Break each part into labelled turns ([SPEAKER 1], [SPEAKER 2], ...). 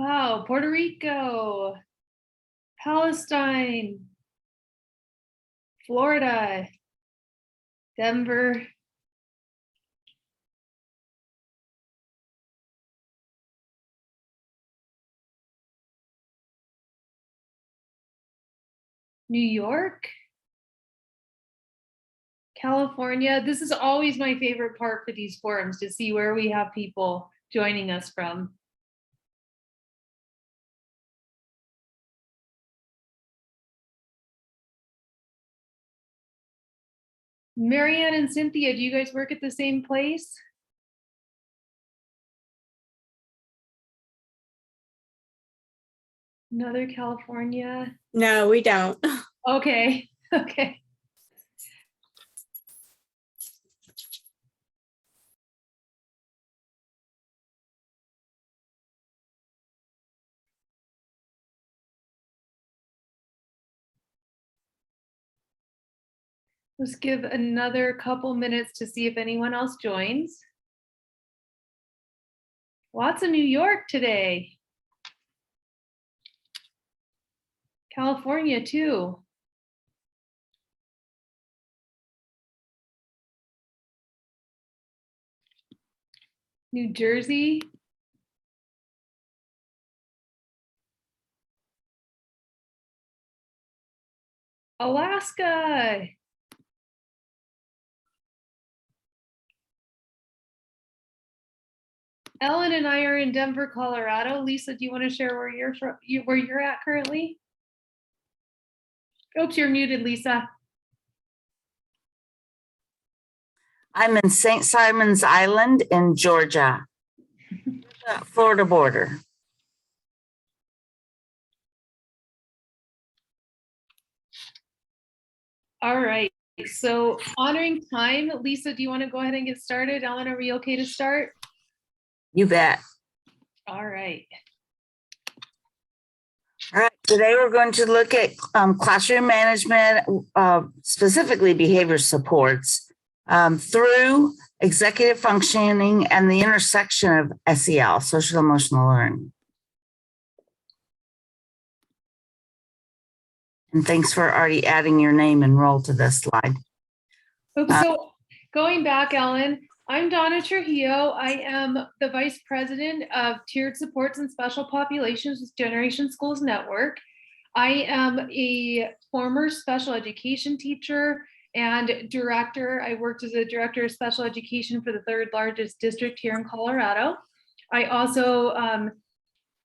[SPEAKER 1] Wow, Puerto Rico, Palestine, Florida, Denver. New York, California. This is always my favorite part for these forums, to see where we have people joining us from. Marianne and Cynthia, do you guys work at the same place? Another California?
[SPEAKER 2] No, we don't.
[SPEAKER 1] Okay, okay. Let's give another couple minutes to see if anyone else joins. Lots of New York today. California too. New Jersey. Alaska. Ellen and I are in Denver, Colorado. Lisa, do you want to share where you're from, where you're at currently? Oops, you're muted, Lisa.
[SPEAKER 3] I'm in St. Simon's Island in Georgia, Florida border.
[SPEAKER 1] All right, so honoring time, Lisa, do you want to go ahead and get started? Ellen, are we okay to start?
[SPEAKER 3] You bet.
[SPEAKER 1] All right.
[SPEAKER 3] All right, today we're going to look at classroom management, specifically behavior supports, through executive functioning and the intersection of SEL, social emotional learning. And thanks for already adding your name and role to this slide.
[SPEAKER 1] Oops, so going back, Ellen, I'm Donna Trujillo. I am the Vice President of Tiered Supports and Special Populations with Generation Schools Network. I am a former special education teacher and director. I worked as a director of special education for the third largest district here in Colorado. I also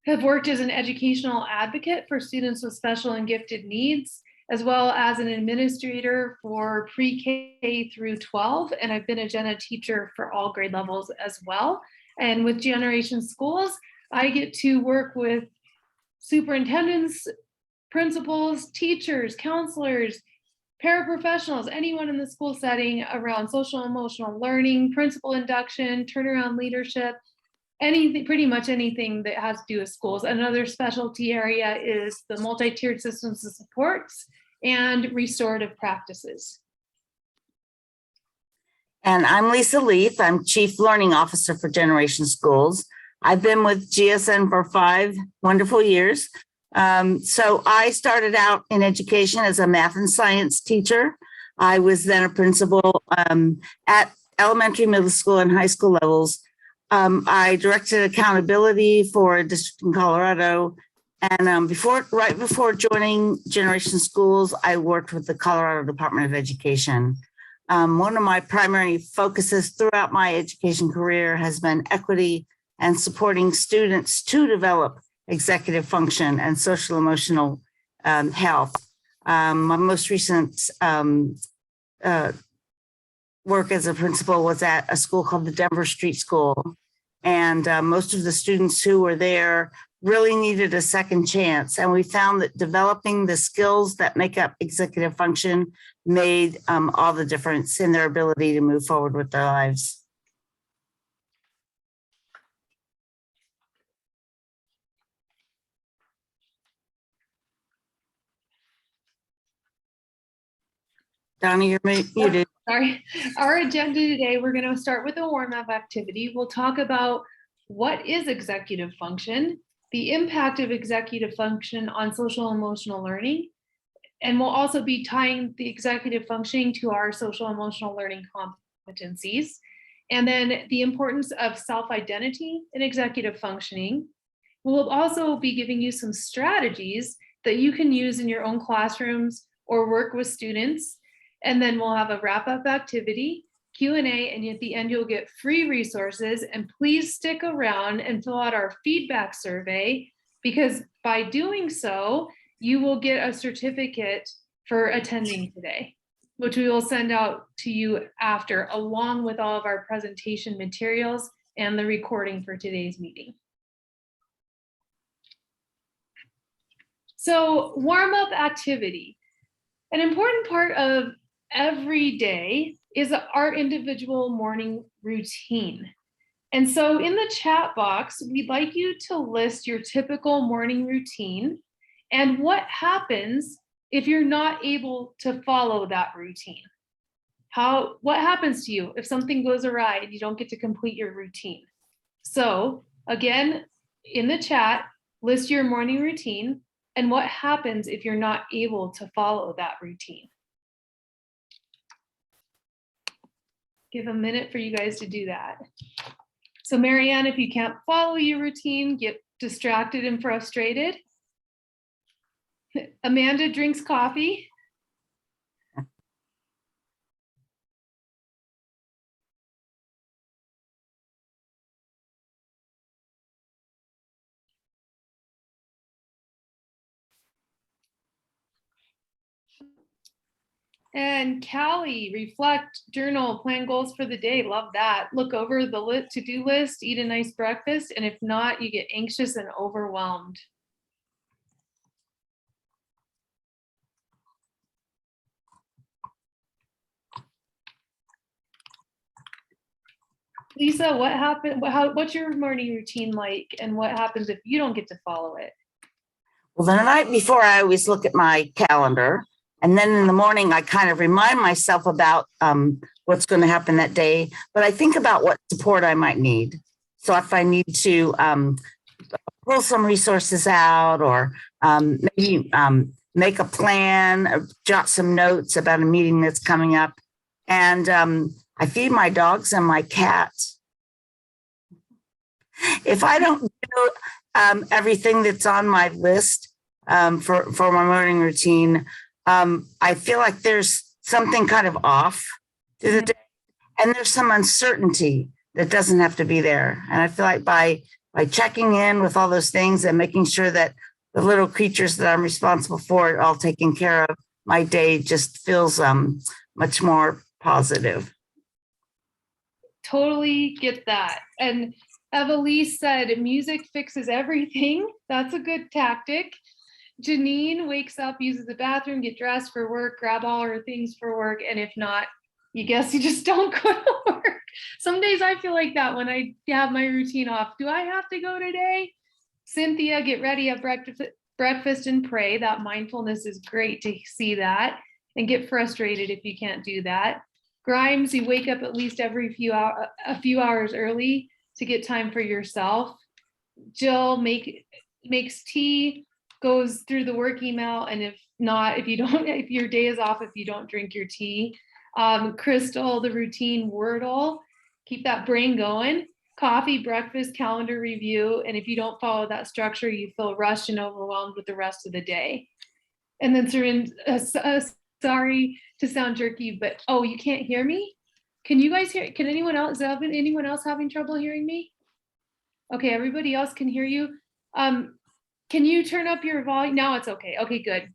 [SPEAKER 1] have worked as an educational advocate for students with special and gifted needs, as well as an administrator for pre-K through 12. And I've been a gen ed teacher for all grade levels as well. And with Generation Schools, I get to work with superintendents, principals, teachers, counselors, paraprofessionals, anyone in the school setting around social emotional learning, principal induction, turnaround leadership, anything, pretty much anything that has to do with schools. Another specialty area is the multi-tiered systems of supports and restorative practices.
[SPEAKER 3] And I'm Lisa Leaf. I'm Chief Learning Officer for Generation Schools. I've been with GSN for 5 wonderful years. So I started out in education as a math and science teacher. I was then a principal at elementary, middle school, and high school levels. I directed accountability for a district in Colorado. And right before joining Generation Schools, I worked with the Colorado Department of Education. One of my primary focuses throughout my education career has been equity and supporting students to develop executive function and social emotional health. My most recent work as a principal was at a school called the Denver Street School. And most of the students who were there really needed a second chance. And we found that developing the skills that make up executive function made all the difference in their ability to move forward with their lives. Donna, you're muted.
[SPEAKER 1] Sorry. Our agenda today, we're going to start with a warm-up activity. We'll talk about what is executive function, the impact of executive function on social and emotional learning. And we'll also be tying the executive functioning to our social emotional learning competencies. And then the importance of self-identity in executive functioning. We'll also be giving you some strategies that you can use in your own classrooms or work with students. And then we'll have a wrap-up activity, Q&A, and at the end you'll get free resources. And please stick around and fill out our feedback survey, because by doing so, you will get a certificate for attending today, which we will send out to you after, along with all of our presentation materials and the recording for today's meeting. So, warm-up activity. An important part of every day is our individual morning routine. And so in the chat box, we'd like you to list your typical morning routine and what happens if you're not able to follow that routine. What happens to you if something goes awry and you don't get to complete your routine? So again, in the chat, list your morning routine and what happens if you're not able to follow that routine. Give a minute for you guys to do that. So Marianne, if you can't follow your routine, get distracted and frustrated. Amanda drinks coffee. And Callie, reflect, journal, plan goals for the day. Love that. Look over the to-do list, eat a nice breakfast, and if not, you get anxious and overwhelmed. Lisa, what happened? What's your morning routine like, and what happens if you don't get to follow it?
[SPEAKER 3] Well, the night before, I always look at my calendar. And then in the morning, I kind of remind myself about what's going to happen that day. But I think about what support I might need. So if I need to pull some resources out, or maybe make a plan, or jot some notes about a meeting that's coming up. And I feed my dogs and my cat. If I don't do everything that's on my list for my morning routine, I feel like there's something kind of off through the day, and there's some uncertainty that doesn't have to be there. And I feel like by checking in with all those things and making sure that the little creatures that I'm responsible for are all taken care of, my day just feels much more positive.
[SPEAKER 1] Totally get that. And Evelise said, music fixes everything. That's a good tactic. Janine wakes up, uses the bathroom, get dressed for work, grab all her things for work. And if not, you just don't go to work. Some days I feel like that when I have my routine off. Do I have to go today? Cynthia, get ready, have breakfast and pray. That mindfulness is great to see that, and get frustrated if you can't do that. Grimes, you wake up at least a few hours early to get time for yourself. Jill makes tea, goes through the work email, and if your day is off, if you don't drink your tea. Crystal, the routine Wordle, keep that brain going. Coffee, breakfast, calendar review, and if you don't follow that structure, you feel rushed and overwhelmed with the rest of the day. And then Sarin, sorry to sound jerky, but you can't hear me? Can you guys hear? Can anyone else? Anyone else having trouble hearing me? Okay, everybody else can hear you. Can you turn up your volume? Now it's okay. Okay, good.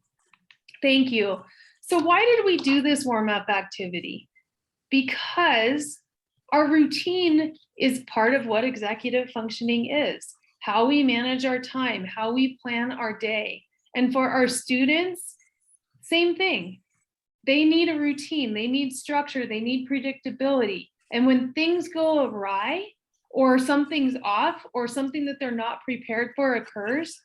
[SPEAKER 1] Thank you. So why did we do this warm-up activity? Because our routine is part of what executive functioning is, how we manage our time, how we plan our day. And for our students, same thing. They need a routine, they need structure, they need predictability. And when things go awry, or something's off, or something that they're not prepared for occurs,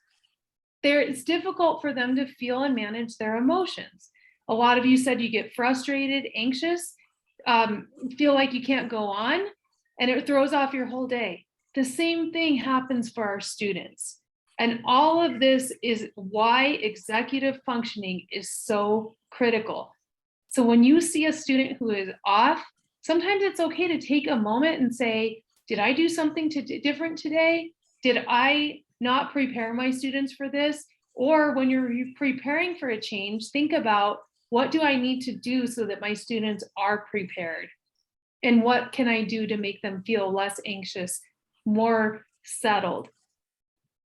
[SPEAKER 1] it's difficult for them to feel and manage their emotions. A lot of you said you get frustrated, anxious, feel like you can't go on, and it throws off your whole day. The same thing happens for our students. And all of this is why executive functioning is so critical. So when you see a student who is off, sometimes it's okay to take a moment and say, did I do something different today? Did I not prepare my students for this? Or when you're preparing for a change, think about, what do I need to do so that my students are prepared? And what can I do to make them feel less anxious, more settled?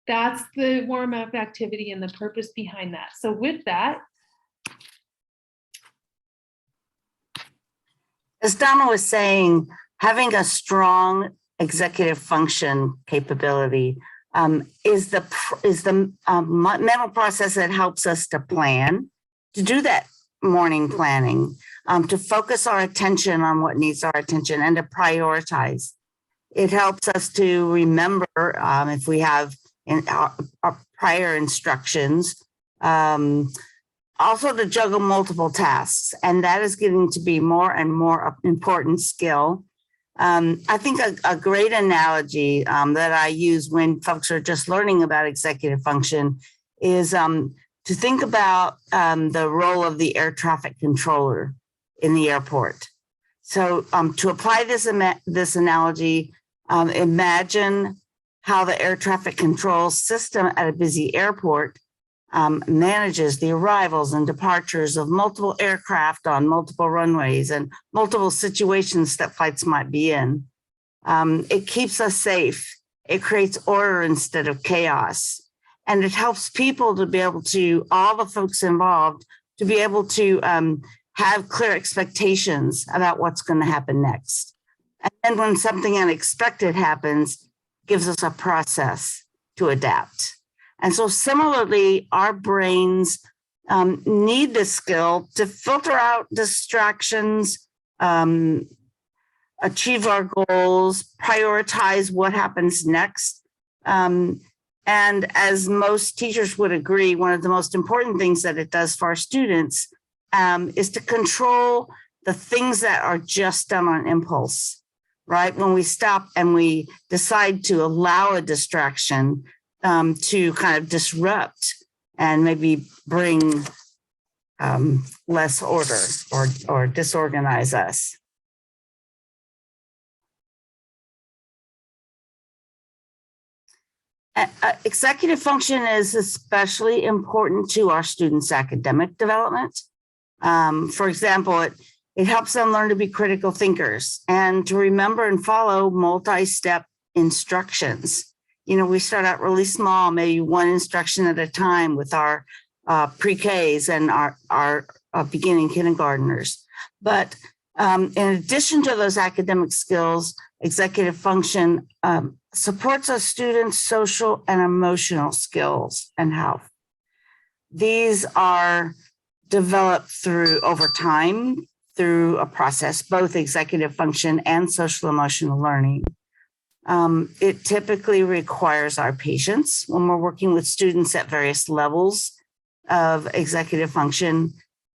[SPEAKER 1] That's the warm-up activity and the purpose behind that. So with that,
[SPEAKER 3] as Donna was saying, having a strong executive function capability is the mental process that helps us to plan, to do that morning planning, to focus our attention on what needs our attention and to prioritize. It helps us to remember if we have our prior instructions, also to juggle multiple tasks, and that is getting to be more and more important skill. I think a great analogy that I use when folks are just learning about executive function is to think about the role of the air traffic controller in the airport. So to apply this analogy, imagine how the air traffic control system at a busy airport manages the arrivals and departures of multiple aircraft on multiple runways and multiple situations that flights might be in. It keeps us safe. It creates order instead of chaos. And it helps people to be able to, all the folks involved, to be able to have clear expectations about what's going to happen next. And then when something unexpected happens, gives us a process to adapt. And so similarly, our brains need this skill to filter out distractions, achieve our goals, prioritize what happens next. And as most teachers would agree, one of the most important things that it does for our students is to control the things that are just done on impulse, right? When we stop and we decide to allow a distraction to kind of disrupt and maybe bring less order or disorganize us. Executive function is especially important to our students' academic development. For example, it helps them learn to be critical thinkers and to remember and follow multi-step instructions. You know, we start out really small, maybe one instruction at a time with our pre-Ks and our beginning kindergartners. But in addition to those academic skills, executive function supports our students' social and emotional skills and health. These are developed over time through a process, both executive function and social emotional learning. It typically requires our patience when we're working with students at various levels of executive function.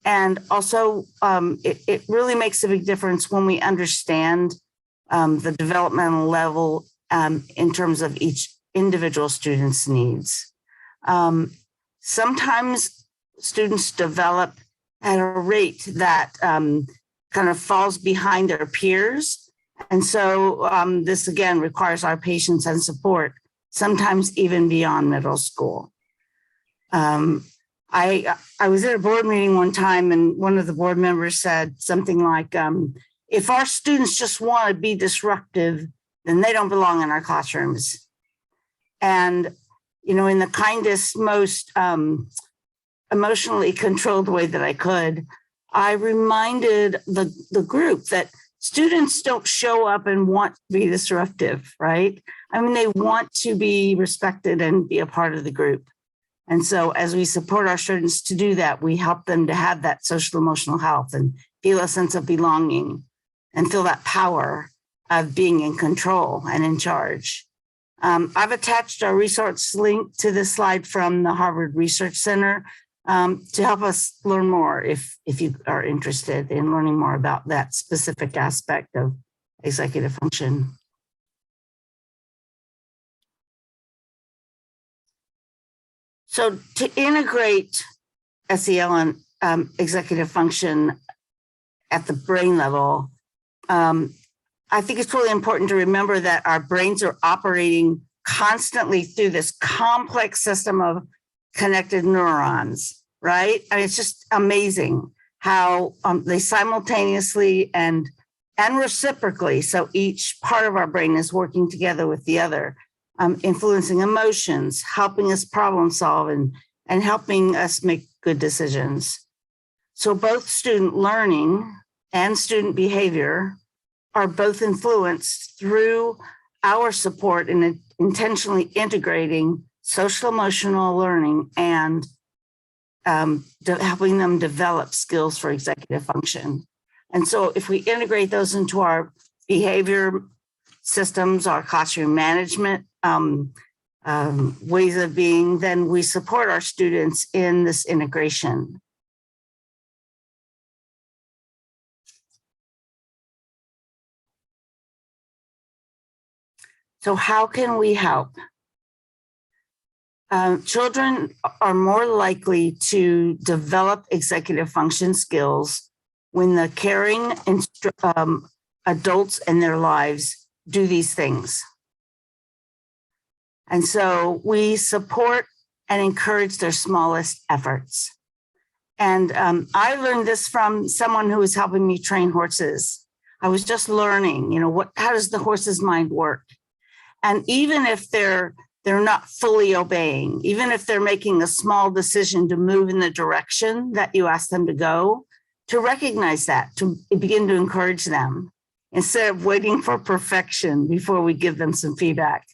[SPEAKER 3] And also, it really makes a big difference when we understand the developmental level in terms of each individual student's needs. Sometimes students develop at a rate that kind of falls behind their peers. And so this, again, requires our patience and support, sometimes even beyond middle school. I was at a board meeting one time, and one of the board members said something like, if our students just want to be disruptive, then they don't belong in our classrooms. And, you know, in the kindest, most emotionally controlled way that I could, I reminded the group that students don't show up and want to be disruptive, right? I mean, they want to be respected and be a part of the group. And so as we support our students to do that, we help them to have that social emotional health and feel a sense of belonging and feel that power of being in control and in charge. I've attached a resource link to this slide from the Harvard Research Center to help us learn more if you are interested in learning more about that specific aspect of executive function. So to integrate SEL and executive function at the brain level, I think it's really important to remember that our brains are operating constantly through this complex system of connected neurons, right? I mean, it's just amazing how they simultaneously and reciprocally, so each part of our brain is working together with the other, influencing emotions, helping us problem solve, and helping us make good decisions. So both student learning and student behavior are both influenced through our support in intentionally integrating social emotional learning and helping them develop skills for executive function. And so if we integrate those into our behavior systems, our classroom management ways of being, then we support our students in this integration. So how can we help? Children are more likely to develop executive function skills when the caring adults in their lives do these things. And so we support and encourage their smallest efforts. And I learned this from someone who was helping me train horses. I was just learning, how does the horse's mind work? And even if they're not fully obeying, even if they're making a small decision to move in the direction that you ask them to go, to recognize that, to begin to encourage them instead of waiting for perfection before we give them some feedback.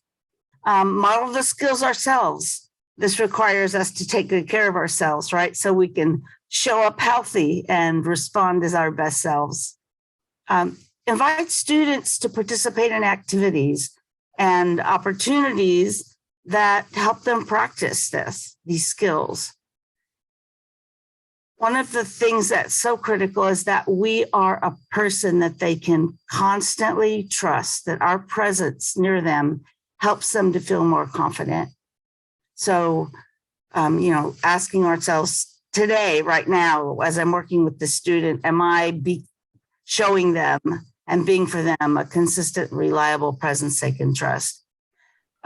[SPEAKER 3] Model the skills ourselves. This requires us to take good care of ourselves, right? So we can show up healthy and respond as our best selves. Invite students to participate in activities and opportunities that help them practice these skills. One of the things that's so critical is that we are a person that they can constantly trust, that our presence near them helps them to feel more confident. So, asking ourselves today, right now, as I'm working with the student, am I showing them and being for them a consistent, reliable presence they can trust?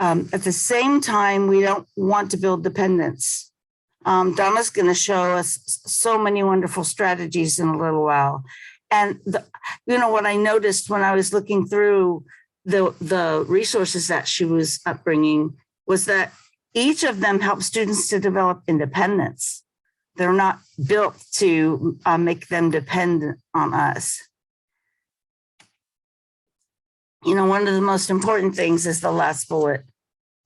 [SPEAKER 3] At the same time, we don't want to build dependence. Donna's going to show us so many wonderful strategies in a little while. And what I noticed when I was looking through the resources that she was bringing was that each of them help students to develop independence. They're not built to make them dependent on us. One of the most important things is the last bullet,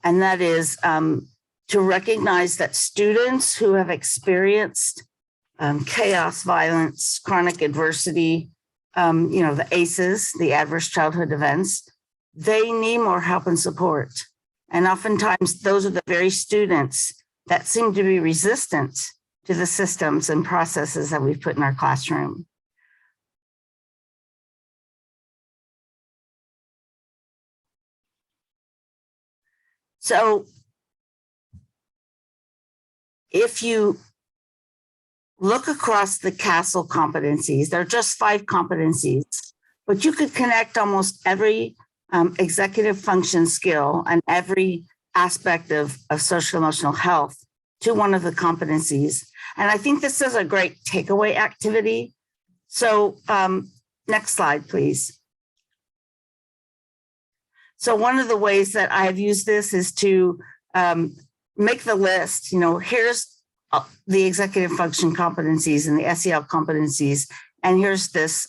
[SPEAKER 3] and that is to recognize that students who have experienced chaos, violence, chronic adversity, the ACEs, the adverse childhood events, they need more help and support. And oftentimes those are the very students that seem to be resistant to the systems and processes that we've put in our classroom. So if you look across the CASEL competencies, there are just 5 competencies, but you could connect almost every executive function skill and every aspect of social emotional health to one of the competencies. And I think this is a great takeaway activity. So next slide, please. So one of the ways that I've used this is to make the list. Here's the executive function competencies and the SEL competencies, and here's this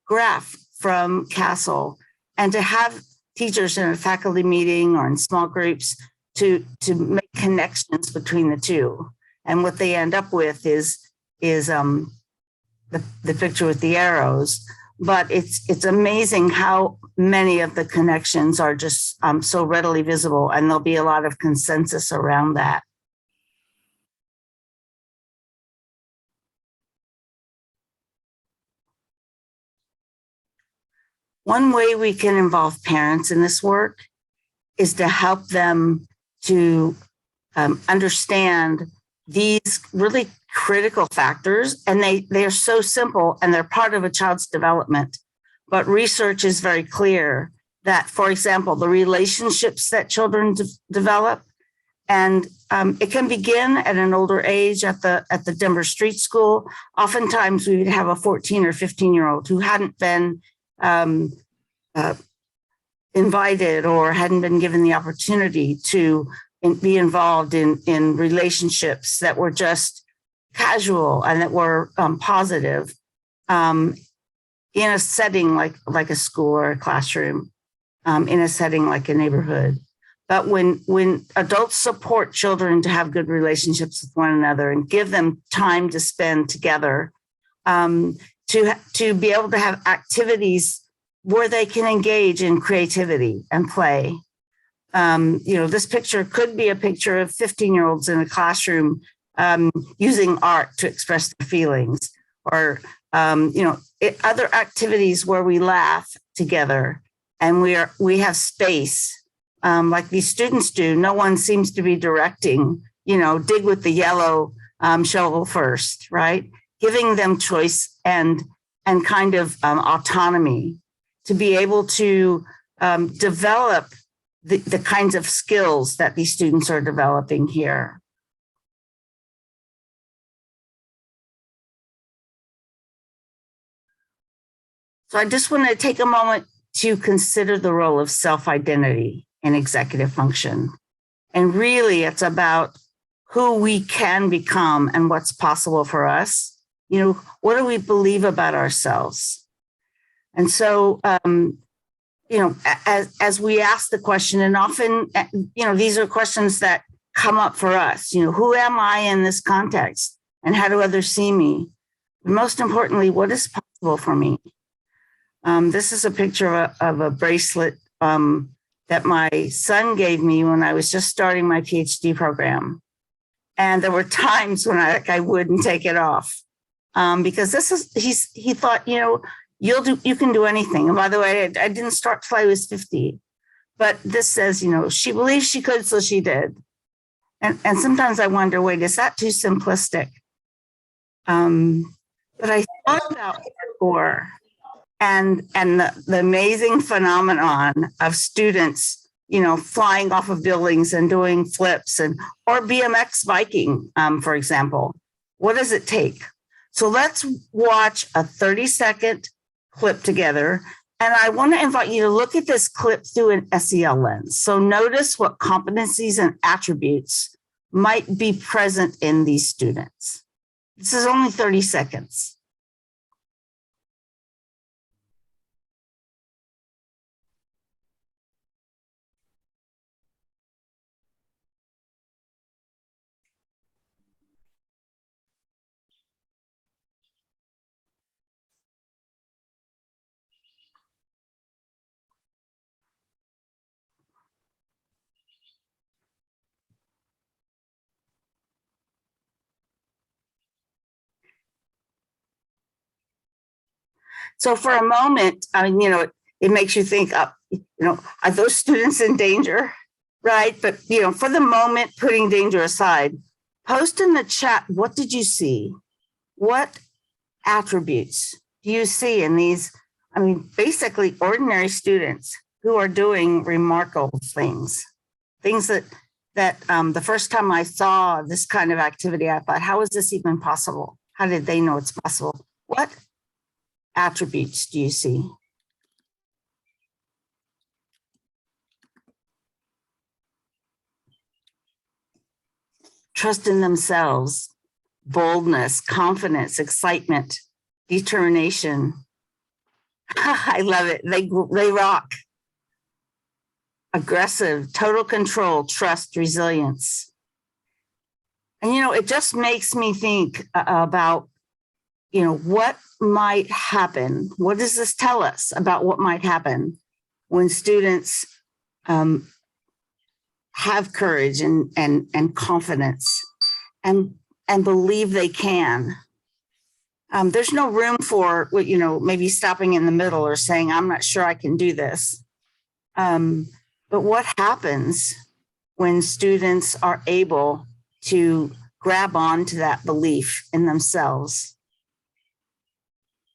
[SPEAKER 3] graph from CASEL, and to have teachers in a faculty meeting or in small groups to make connections between the two. And what they end up with is the picture with the arrows. But it's amazing how many of the connections are just so readily visible, and there'll be a lot of consensus around that. One way we can involve parents in this work is to help them to understand these really critical factors, and they are so simple and they're part of a child's development. But research is very clear that, for example, the relationships that children develop, and it can begin at an older age at the Denver Street School. Oftentimes we would have a 14 or 15-year-old who hadn't been invited or hadn't been given the opportunity to be involved in relationships that were just casual and that were positive in a setting like a school or a classroom, in a setting like a neighborhood. But when adults support children to have good relationships with one another and give them time to spend together, to be able to have activities where they can engage in creativity and play. This picture could be a picture of 15-year-olds in a classroom using art to express their feelings, or other activities where we laugh together and we have space. Like these students do. No one seems to be directing, dig with the yellow shovel first, right? Giving them choice and kind of autonomy to be able to develop the kinds of skills that these students are developing here. So I just want to take a moment to consider the role of self-identity in executive function. And really, it's about who we can become and what's possible for us. What do we believe about ourselves? And so, as we ask the question, and often, these are questions that come up for us. Who am I in this context? And how do others see me? But most importantly, what is possible for me? This is a picture of a bracelet that my son gave me when I was just starting my PhD program. And there were times when I wouldn't take it off because he thought, you can do anything. And by the way, I didn't start till I was 50, but this says, she believed she could, so she did. And sometimes I wonder, wait, is that too simplistic? But I thought about parkour and the amazing phenomenon of students, flying off of buildings and doing flips or BMX biking, for example. What does it take? So let's watch a 30-second clip together. And I want to invite you to look at this clip through an SEL lens. So notice what competencies and attributes might be present in these students. This is only 30 seconds. So for a moment, it makes you think, are those students in danger, right? But, for the moment, putting danger aside, post in the chat, what did you see? What attributes do you see in these, basically ordinary students who are doing remarkable things that the first time I saw this kind of activity, I thought, how is this even possible? How did they know it's possible? What attributes do you see? Trust in themselves, boldness, confidence, excitement, determination. I love it. They rock. Aggressive, total control, trust, resilience. And, it just makes me think about, what might happen. What does this tell us about what might happen when students have courage and confidence and believe they can? There's no room for, maybe stopping in the middle or saying, I'm not sure I can do this. But what happens when students are able to grab on to that belief in themselves.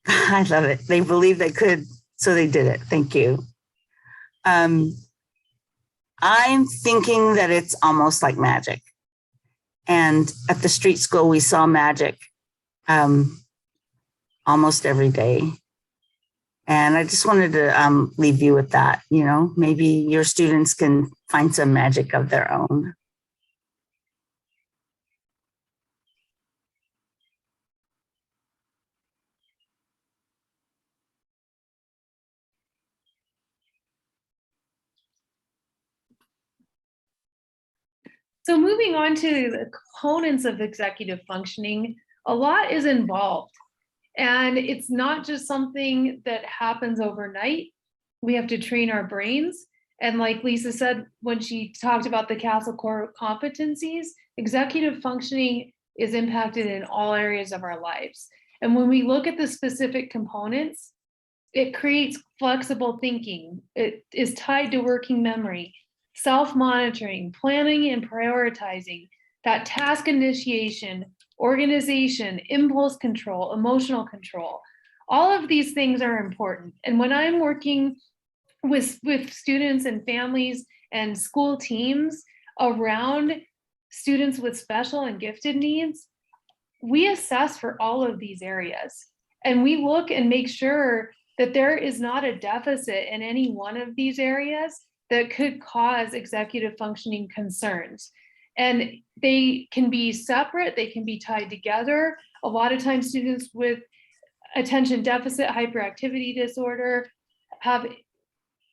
[SPEAKER 3] I love it. They believed they could, so they did it. Thank you. I'm thinking that it's almost like magic. And at the street school, we saw magic almost every day. And I just wanted to leave you with that. You know, maybe your students can find some magic of their own.
[SPEAKER 1] So moving on to the components of executive functioning, a lot is involved. And it's not just something that happens overnight. We have to train our brains. And like Lisa said, when she talked about the Castle core competencies, executive functioning is impacted in all areas of our lives. And when we look at the specific components, it creates flexible thinking. It is tied to working memory, self-monitoring, planning and prioritizing, that task initiation, organization, impulse control, emotional control. All of these things are important. And when I'm working with students and families and school teams around students with special and gifted needs, we assess for all of these areas. And we look and make sure that there is not a deficit in any one of these areas that could cause executive functioning concerns. And they can be separate, they can be tied together. A lot of times students with attention deficit hyperactivity disorder have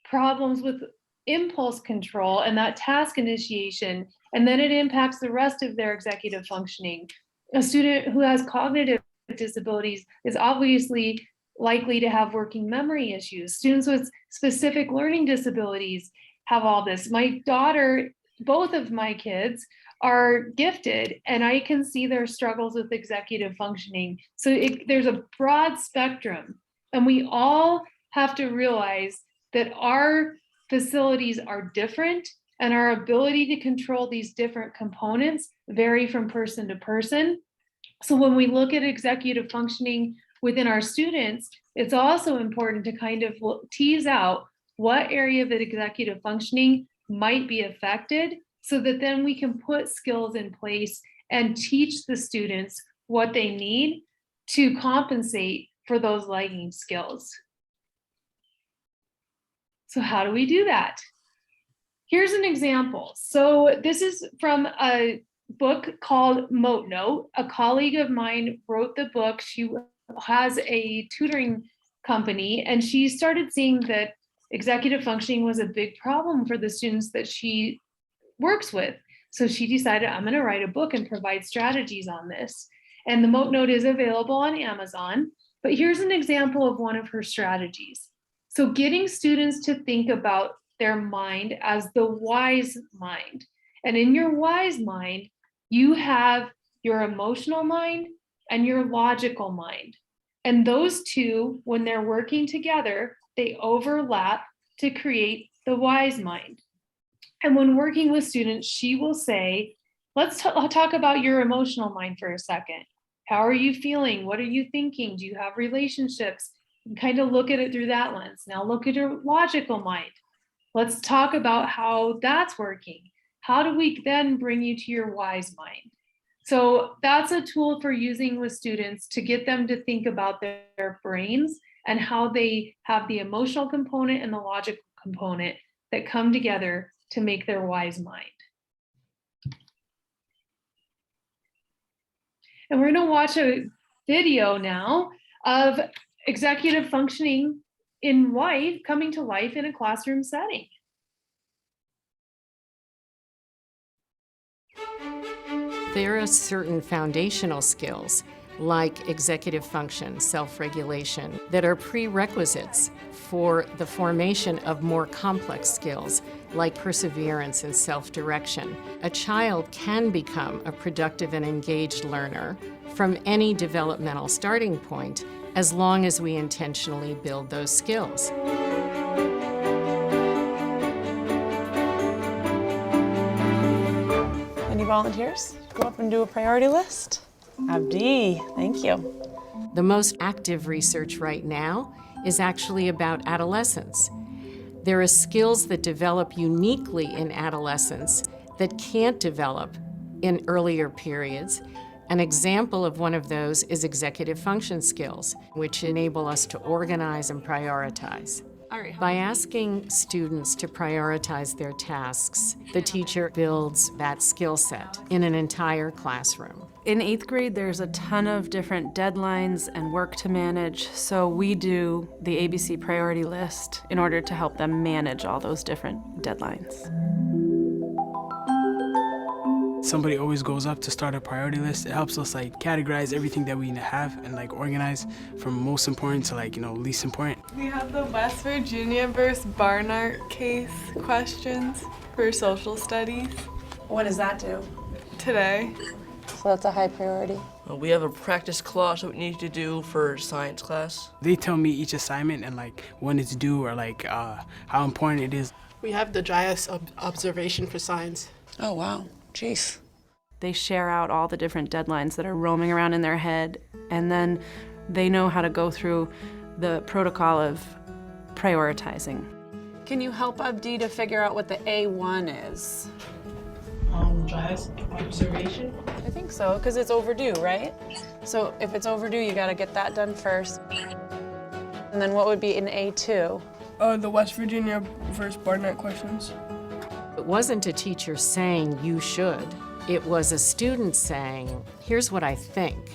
[SPEAKER 1] problems with impulse control and that task initiation, and then it impacts the rest of their executive functioning. A student who has cognitive disabilities is obviously likely to have working memory issues. Students with specific learning disabilities have all this. My daughter, both of my kids are gifted, and I can see their struggles with executive functioning. So there's a broad spectrum, and we all have to realize that our facilities are different and our ability to control these different components vary from person to person. So when we look at executive functioning within our students, it's also important to kind of tease out what area of executive functioning might be affected, so that then we can put skills in place and teach the students what they need to compensate for those lagging skills. So how do we do that? Here's an example. So this is from a book called Mote Note. A colleague of mine wrote the book. She has a tutoring company, and she started seeing that executive functioning was a big problem for the students that she works with. So she decided, I'm going to write a book and provide strategies on this. And the Mote Note is available on Amazon. But here's an example of one of her strategies. So getting students to think about their mind as the wise mind. And in your wise mind, you have your emotional mind and your logical mind. And those two, when they're working together, they overlap to create the wise mind. And when working with students, she will say, let's talk about your emotional mind for a second. How are you feeling? What are you thinking? Do you have relationships? And kind of look at it through that lens. Now look at your logical mind. Let's talk about how that's working. How do we then bring you to your wise mind? So that's a tool for using with students to get them to think about their brains and how they have the emotional component and the logical component that come together to make their wise mind. And we're going to watch a video now of executive functioning in life, coming to life in a classroom setting.
[SPEAKER 2] There are certain foundational skills like executive function, self-regulation, that are prerequisites for the formation of more complex skills like perseverance and self-direction. A child can become a productive and engaged learner from any developmental starting point as long as we intentionally build those skills.
[SPEAKER 4] volunteers go up and do a priority list? Abdi, thank you.
[SPEAKER 2] The most active research right now is actually about adolescence. There are skills that develop uniquely in adolescence that can't develop in earlier periods. An example of one of those is executive function skills, which enable us to organize and prioritize. By asking students to prioritize their tasks, the teacher builds that skill set in an entire classroom.
[SPEAKER 4] In 8th grade, there's a ton of different deadlines and work to manage, so we do the ABC priority list in order to help them manage all those different deadlines.
[SPEAKER 5] Somebody always goes up to start a priority list. It helps us categorize everything that we have and organize from most important to least important.
[SPEAKER 6] We have the West Virginia versus Barnard case questions for social studies
[SPEAKER 4] What does that do?
[SPEAKER 6] today.
[SPEAKER 4] So that's a high priority.
[SPEAKER 7] We have a practice clause that we need to do for science class.
[SPEAKER 5] They tell me each assignment and when it's due or how important it is.
[SPEAKER 8] We have the JIS observation for science.
[SPEAKER 4] Oh, wow. Jeez. They share out all the different deadlines that are roaming around in their head, and then they know how to go through the protocol of prioritizing. Can you help Abdi to figure out what the A1 is?
[SPEAKER 8] JIS observation.
[SPEAKER 4] I think so, because it's overdue, right? So if it's overdue, you got to get that done first. And then what would be an A2?
[SPEAKER 6] The West Virginia versus Barnard questions.
[SPEAKER 2] It wasn't a teacher saying you should. It was a student saying, here's what I think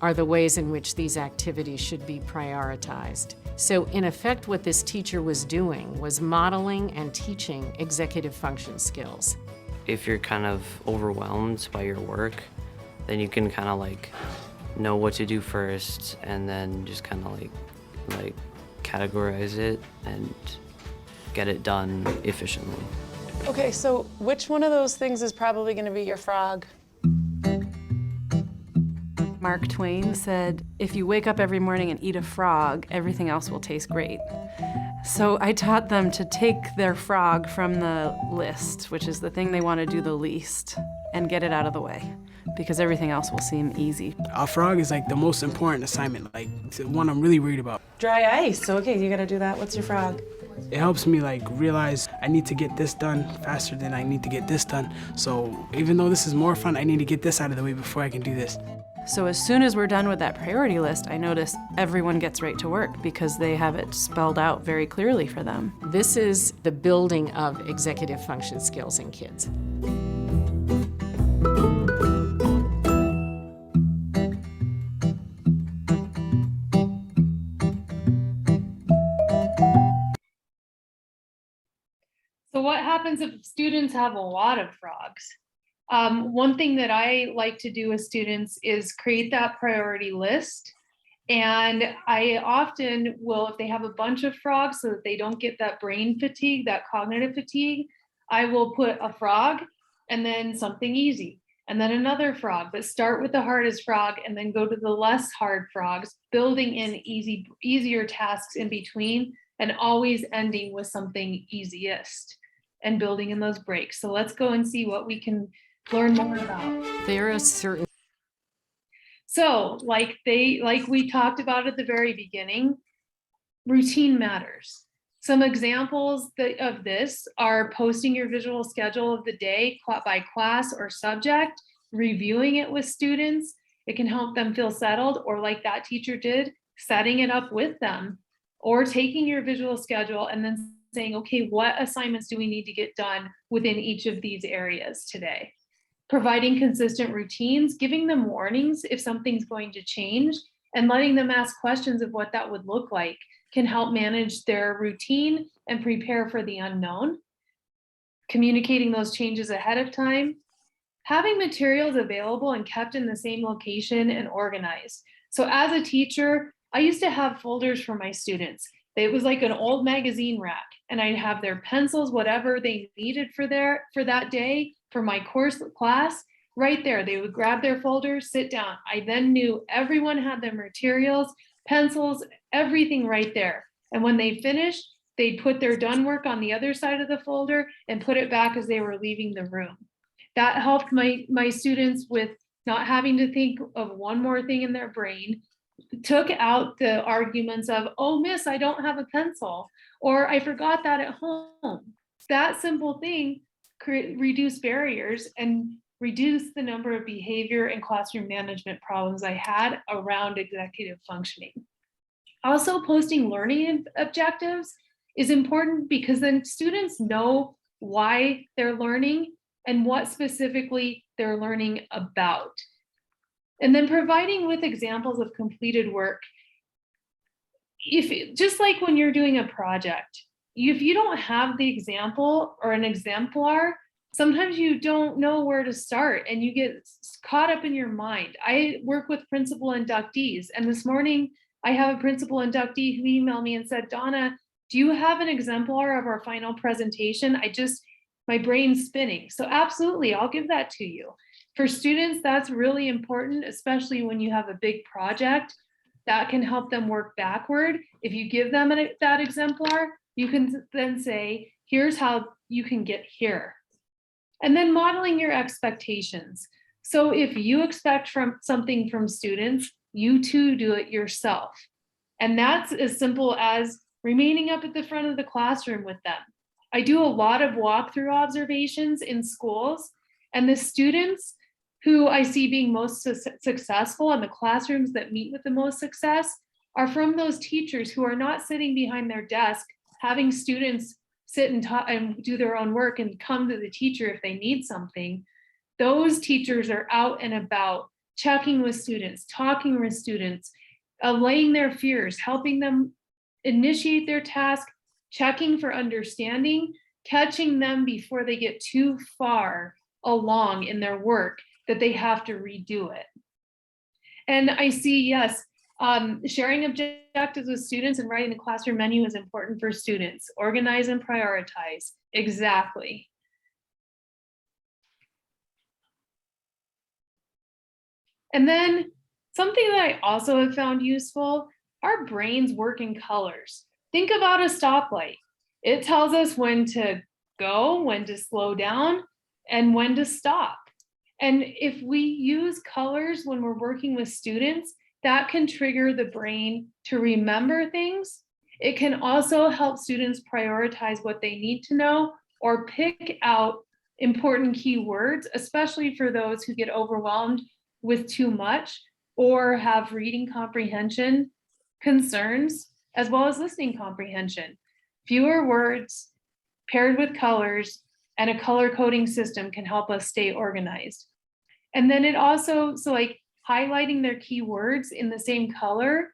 [SPEAKER 2] are the ways in which these activities should be prioritized. So in effect, what this teacher was doing was modeling and teaching executive function skills.
[SPEAKER 9] If you're kind of overwhelmed by your work, then you can kind of know what to do first and then just kind of categorize it and get it done efficiently.
[SPEAKER 4] Okay, so which one of those things is probably going to be your frog? Mark Twain said, if you wake up every morning and eat a frog, everything else will taste great. So I taught them to take their frog from the list, which is the thing they want to do the least, and get it out of the way, because everything else will seem easy.
[SPEAKER 5] A frog is the most important assignment, it's the one I'm really worried about.
[SPEAKER 4] Dry ice. So, okay, you got to do that. What's your frog?
[SPEAKER 5] It helps me realize I need to get this done faster than I need to get this done. So even though this is more fun, I need to get this out of the way before I can do this.
[SPEAKER 4] So as soon as we're done with that priority list, I notice everyone gets right to work because they have it spelled out very clearly for them.
[SPEAKER 2] This is the building of executive function skills in kids.
[SPEAKER 1] So what happens if students have a lot of frogs? One thing that I like to do with students is create that priority list. And I often will, if they have a bunch of frogs so that they don't get that brain fatigue, that cognitive fatigue, I will put a frog and then something easy and then another frog, but start with the hardest frog and then go to the less hard frogs, building in easier tasks in between and always ending with something easiest and building in those breaks. So let's go and see what we can learn more about.
[SPEAKER 2] There are certain.
[SPEAKER 1] So like we talked about at the very beginning, routine matters. Some examples of this are posting your visual schedule of the day by class or subject, reviewing it with students. It can help them feel settled, or like that teacher did, setting it up with them, or taking your visual schedule and then saying, okay, what assignments do we need to get done within each of these areas today? Providing consistent routines, giving them warnings if something's going to change, and letting them ask questions of what that would look like can help manage their routine and prepare for the unknown. Communicating those changes ahead of time. Having materials available and kept in the same location and organized. So as a teacher, I used to have folders for my students. It was like an old magazine rack, and I'd have their pencils, whatever they needed for that day, for my class, right there. They would grab their folders, sit down. I then knew everyone had their materials, pencils, everything right there. And when they finished, they'd put their done work on the other side of the folder and put it back as they were leaving the room. That helped my students with not having to think of one more thing in their brain, took out the arguments of, oh, miss, I don't have a pencil, or I forgot that at home. That simple thing reduce barriers and reduce the number of behavior and classroom management problems I had around executive functioning. Also, posting learning objectives is important because then students know why they're learning and what specifically they're learning about. And then providing with examples of completed work. Just like when you're doing a project, if you don't have the example or an exemplar, sometimes you don't know where to start and you get caught up in your mind. I work with principal inductees, and this morning I have a principal inductee who emailed me and said, Donna, do you have an exemplar of our final presentation? My brain's spinning. So absolutely, I'll give that to you. For students, that's really important, especially when you have a big project that can help them work backward. If you give them that exemplar, you can then say, here's how you can get here. And then modeling your expectations. So if you expect something from students, you too do it yourself. And that's as simple as remaining up at the front of the classroom with them. I do a lot of walkthrough observations in schools, and the students who I see being most successful and the classrooms that meet with the most success are from those teachers who are not sitting behind their desk, having students sit and do their own work and come to the teacher if they need something. Those teachers are out and about, checking with students, talking with students, allaying their fears, helping them initiate their task, checking for understanding, catching them before they get too far along in their work that they have to redo it. And I see, yes, sharing objectives with students and writing the classroom menu is important for students. Organize and prioritize. Exactly. And then something that I also have found useful, our brains work in colors. Think about a stoplight. It tells us when to go, when to slow down, and when to stop. And if we use colors when we're working with students, that can trigger the brain to remember things. It can also help students prioritize what they need to know or pick out important keywords, especially for those who get overwhelmed with too much or have reading comprehension concerns, as well as listening comprehension. Fewer words paired with colors and a color coding system can help us stay organized. And then it also, so like highlighting their keywords in the same color,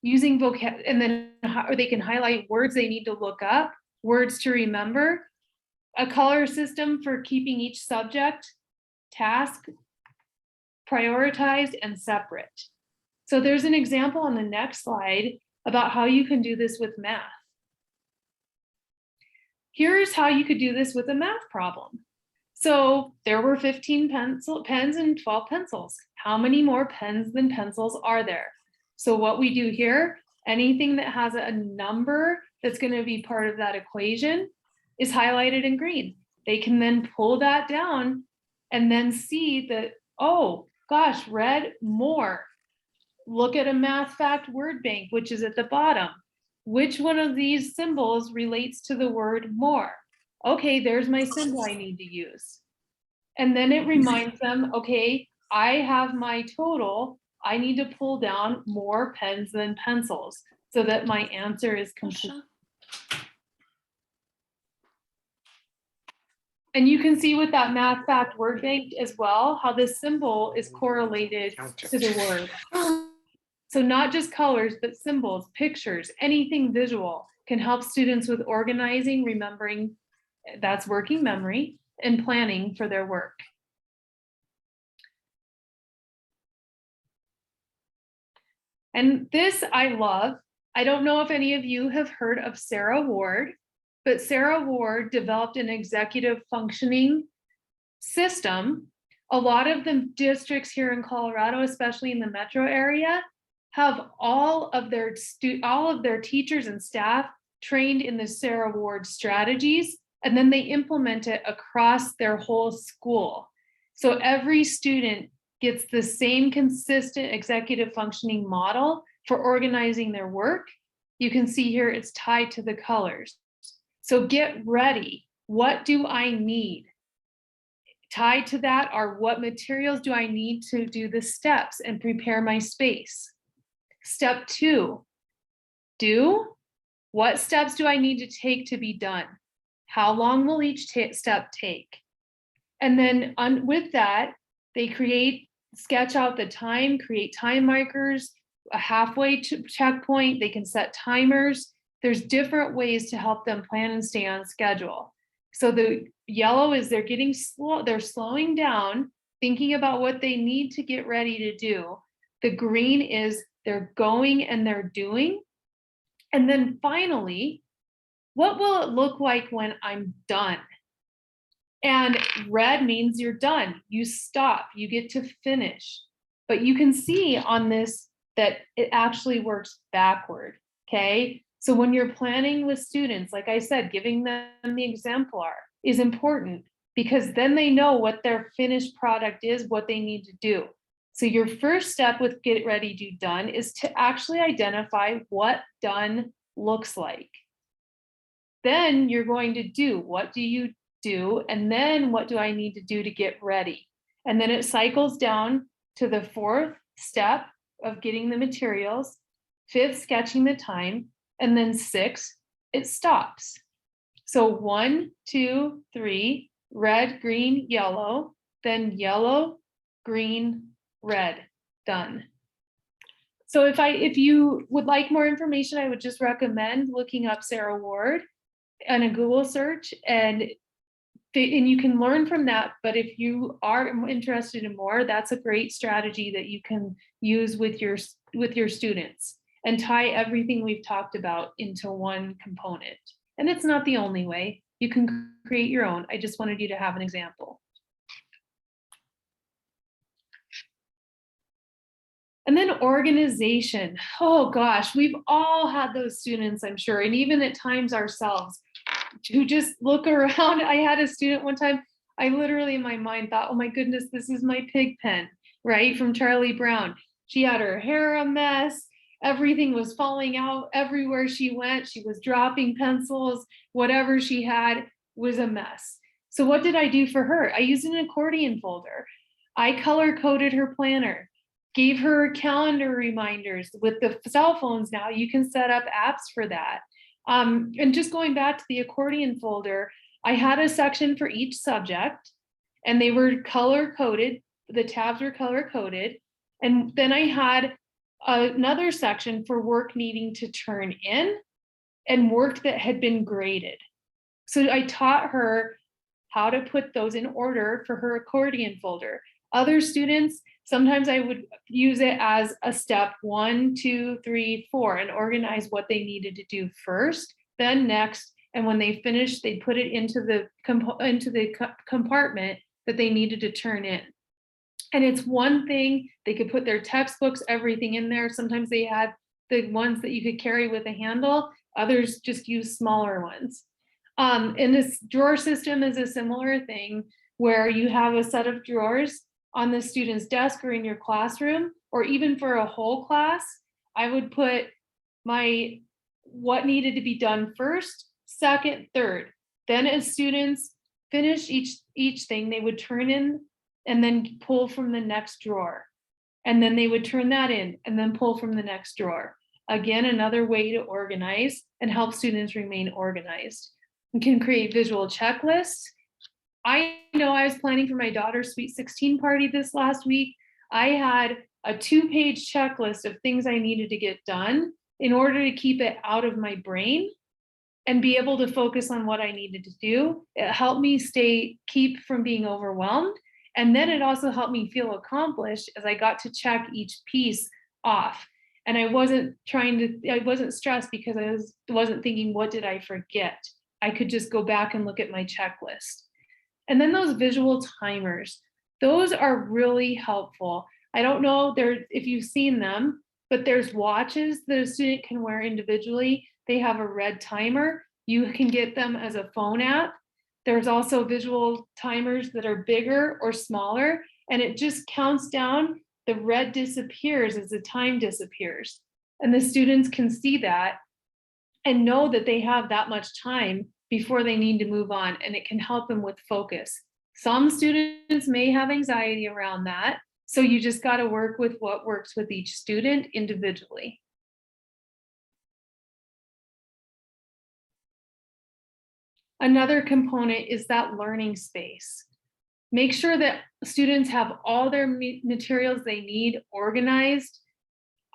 [SPEAKER 1] using vocab, and then or they can highlight words they need to look up, words to remember, a color system for keeping each subject, task, prioritized and separate. So there's an example on the next slide about how you can do this with math. Here's how you could do this with a math problem. So there were 15 pens and 12 pencils. How many more pens than pencils are there? So what we do here, anything that has a number that's going to be part of that equation is highlighted in green. They can then pull that down and then see that, oh gosh, red, more. Look at a math fact word bank, which is at the bottom. Which one of these symbols relates to the word more? Okay, there's my symbol I need to use. And then it reminds them, okay, I have my total. I need to pull down more pens than pencils so that my answer is complete. And you can see with that math fact word bank as well, how this symbol is correlated to the word. So not just colors, but symbols, pictures, anything visual can help students with organizing, remembering, that's working memory, and planning for their work. And this I love. I don't know if any of you have heard of Sarah Ward, but Sarah Ward developed an executive functioning system. A lot of the districts here in Colorado, especially in the metro area, have all of their teachers and staff trained in the Sarah Ward strategies, and then they implement it across their whole school. So every student gets the same consistent executive functioning model for organizing their work. You can see here it's tied to the colors. So get ready. What do I need? Tied to that are what materials do I need to do the steps and prepare my space? Step 2, do. What steps do I need to take to be done? How long will each step take? And then with that, they sketch out the time, create time markers, a halfway checkpoint. They can set timers. There's different ways to help them plan and stay on schedule. So the yellow is they're slowing down, thinking about what they need to get ready to do. The green is they're going and they're doing. And then finally, what will it look like when I'm done? And red means you're done. You stop, you get to finish. But you can see on this that it actually works backward, okay? So when you're planning with students, like I said, giving them the exemplar is important because then they know what their finished product is, what they need to do. So your first step with get ready, do done is to actually identify what done looks like. Then you're going to do, what do you do? And then what do I need to do to get ready? And then it cycles down to the 4th step of getting the materials, 5th, sketching the time, and then 6, it stops. So 1, 2, 3, red, green, yellow, then yellow, green, red, done. So if you would like more information, I would just recommend looking up Sarah Ward on a Google search, and you can learn from that. But if you are interested in more, that's a great strategy that you can use with your students and tie everything we've talked about into one component. And it's not the only way. You can create your own. I just wanted you to have an example. And then organization. Oh gosh, we've all had those students, I'm sure, and even at times ourselves, who just look around. I had a student one time, I literally in my mind thought, oh my goodness, this is my pig pen, right? From Charlie Brown. She had her hair a mess. Everything was falling out everywhere she went. She was dropping pencils. Whatever she had was a mess. So what did I do for her? I used an accordion folder. I color coded her planner, gave her calendar reminders. With the cell phones now, you can set up apps for that. And just going back to the accordion folder, I had a section for each subject and they were color coded. The tabs were color coded. And then I had another section for work needing to turn in and work that had been graded. So I taught her how to put those in order for her accordion folder. Other students, sometimes I would use it as a step 1, 2, 3, 4 and organize what they needed to do first, then next. And when they finished, they put it into the compartment that they needed to turn in. And it's one thing, they could put their textbooks, everything in there. Sometimes they had the ones that you could carry with a handle, others just use smaller ones. And this drawer system is a similar thing where you have a set of drawers on the student's desk or in your classroom, or even for a whole class. I would put what needed to be done first, second, third. Then as students finish each thing, they would turn in and then pull from the next drawer. And then they would turn that in and then pull from the next drawer. Again, another way to organize and help students remain organized. You can create visual checklists. I know I was planning for my daughter's Sweet 16 party this last week. I had a 2-page checklist of things I needed to get done in order to keep it out of my brain and be able to focus on what I needed to do. It helped me keep from being overwhelmed. And then it also helped me feel accomplished as I got to check each piece off. And I wasn't stressed because I wasn't thinking, what did I forget? I could just go back and look at my checklist. And then those visual timers, those are really helpful. I don't know if you've seen them, but there's watches that a student can wear individually. They have a red timer. You can get them as a phone app. There's also visual timers that are bigger or smaller, and it just counts down. The red disappears as the time disappears. And the students can see that and know that they have that much time before they need to move on, and it can help them with focus. Some students may have anxiety around that, so you just got to work with what works with each student individually. Another component is that learning space. Make sure that students have all their materials they need organized.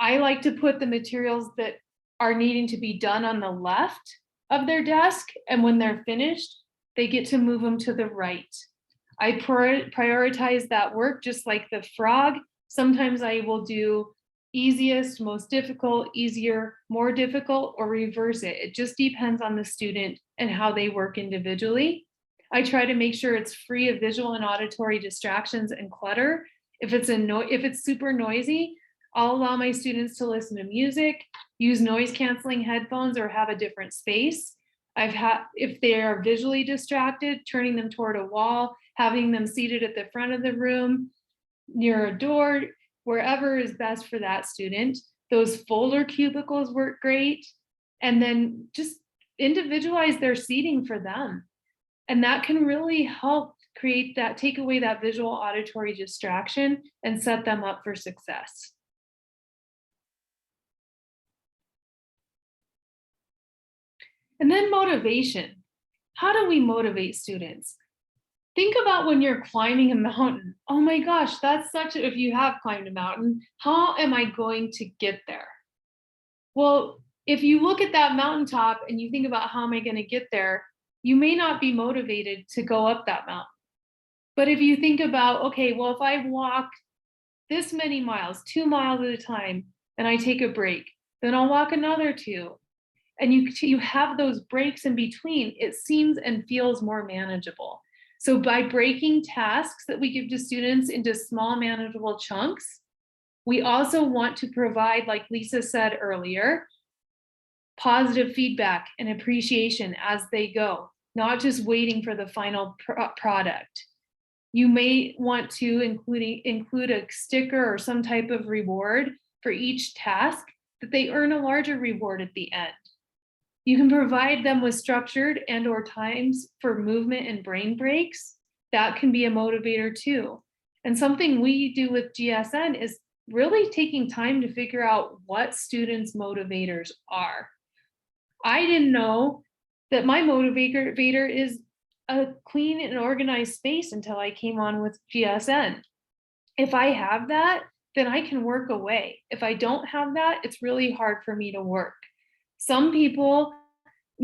[SPEAKER 1] I like to put the materials that are needing to be done on the left of their desk, and when they're finished, they get to move them to the right. I prioritize that work just like the frog. Sometimes I will do easiest, most difficult, easier, more difficult, or reverse it. It just depends on the student and how they work individually. I try to make sure it's free of visual and auditory distractions and clutter. If it's super noisy, I'll allow my students to listen to music, use noise canceling headphones, or have a different space. If they are visually distracted, turning them toward a wall, having them seated at the front of the room, near a door, wherever is best for that student. Those folder cubicles work great. And then just individualize their seating for them. And that can really help take away that visual auditory distraction and set them up for success. And then motivation. How do we motivate students? Think about when you're climbing a mountain. Oh my gosh, if you have climbed a mountain, how am I going to get there? Well, if you look at that mountaintop and you think about how am I going to get there, you may not be motivated to go up that mountain. But if you think about, okay, well, if I walk this many miles, 2 miles at a time, and I take a break, then I'll walk another 2. And you have those breaks in between, it seems and feels more manageable. So by breaking tasks that we give to students into small manageable chunks, we also want to provide, like Lisa said earlier, positive feedback and appreciation as they go, not just waiting for the final product. You may want to include a sticker or some type of reward for each task that they earn a larger reward at the end. You can provide them with structured and/or times for movement and brain breaks. That can be a motivator too. And something we do with GSN is really taking time to figure out what students' motivators are. I didn't know that my motivator is a clean and organized space until I came on with GSN. If I have that, then I can work away. If I don't have that, it's really hard for me to work. Some people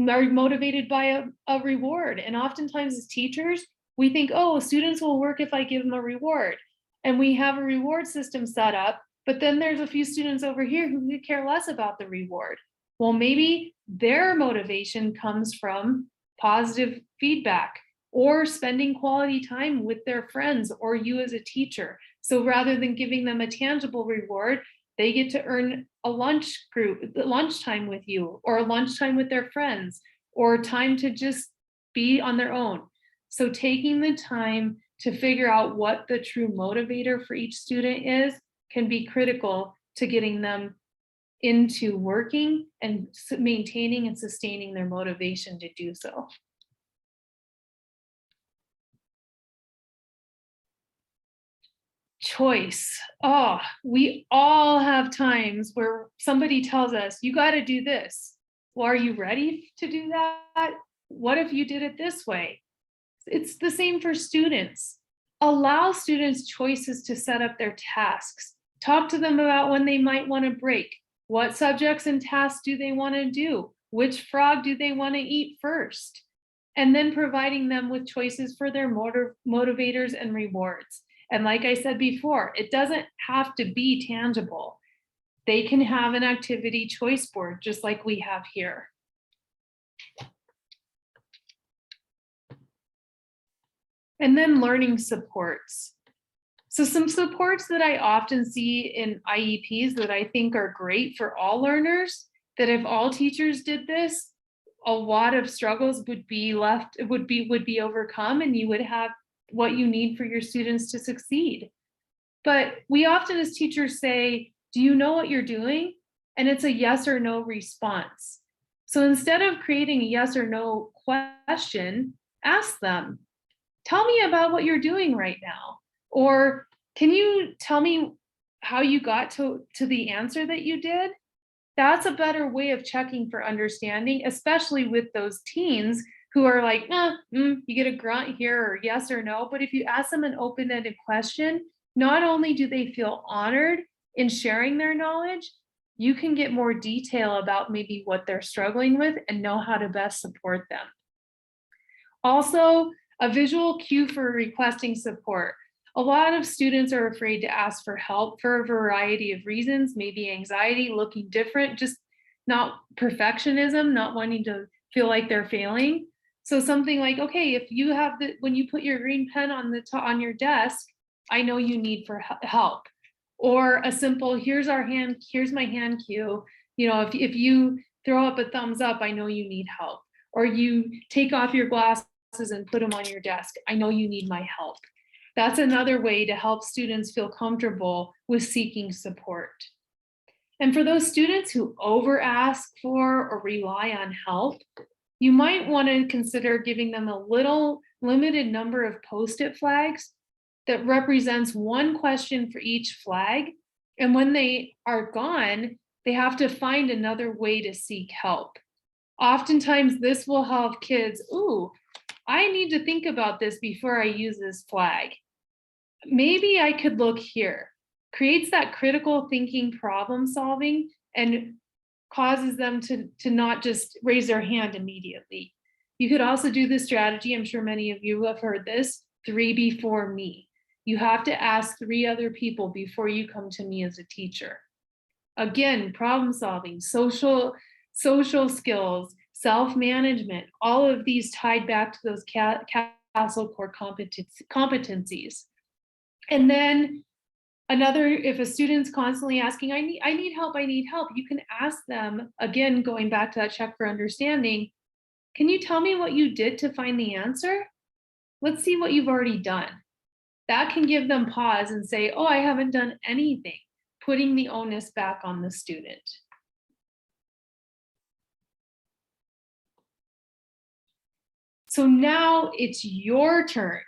[SPEAKER 1] are motivated by a reward. And oftentimes as teachers, we think, oh, students will work if I give them a reward. And we have a reward system set up, but then there's a few students over here who could care less about the reward. Well, maybe their motivation comes from positive feedback or spending quality time with their friends or you as a teacher. So rather than giving them a tangible reward, they get to earn a lunchtime with you, or a lunchtime with their friends, or time to just be on their own. So taking the time to figure out what the true motivator for each student is can be critical to getting them into working and maintaining and sustaining their motivation to do so. Choice. Oh, we all have times where somebody tells us, you got to do this. Well, are you ready to do that? What if you did it this way? It's the same for students. Allow students choices to set up their tasks. Talk to them about when they might want to break. What subjects and tasks do they want to do? Which frog do they want to eat first? And then providing them with choices for their motivators and rewards. And like I said before, it doesn't have to be tangible. They can have an activity choice board, just like we have here. And then learning supports. So some supports that I often see in IEPs that I think are great for all learners, that if all teachers did this, a lot of struggles would be overcome, and you would have what you need for your students to succeed. But we often as teachers say, do you know what you're doing? And it's a yes or no response. So instead of creating a yes or no question, ask them, tell me about what you're doing right now. Or can you tell me how you got to the answer that you did? That's a better way of checking for understanding, especially with those teens who are like, you get a grunt here or yes or no. But if you ask them an open-ended question, not only do they feel honored in sharing their knowledge, you can get more detail about maybe what they're struggling with and know how to best support them. Also, a visual cue for requesting support. A lot of students are afraid to ask for help for a variety of reasons, maybe anxiety, looking different, just not perfectionism, not wanting to feel like they're failing. So something like, okay, if you have when you put your green pen on your desk, I know you need for help. Or a simple, here's my hand cue. You know, if you throw up a thumbs up, I know you need help. Or you take off your glasses and put them on your desk, I know you need my help. That's another way to help students feel comfortable with seeking support. And for those students who over ask for or rely on help, you might want to consider giving them a little limited number of Post-it flags that represents one question for each flag. And when they are gone, they have to find another way to seek help. Oftentimes this will help kids, I need to think about this before I use this flag. Maybe I could look here. Creates that critical thinking, problem solving, and causes them to not just raise their hand immediately. You could also do this strategy, I'm sure many of you have heard this, 3 before me. You have to ask 3 other people before you come to me as a teacher. Again, problem solving, social skills, self-management, all of these tied back to those CASEL core competencies. And then if a student's constantly asking, I need help, you can ask them, again, going back to that check for understanding, can you tell me what you did to find the answer? Let's see what you've already done. That can give them pause and say, I haven't done anything, putting the onus back on the student. So now it's your turn.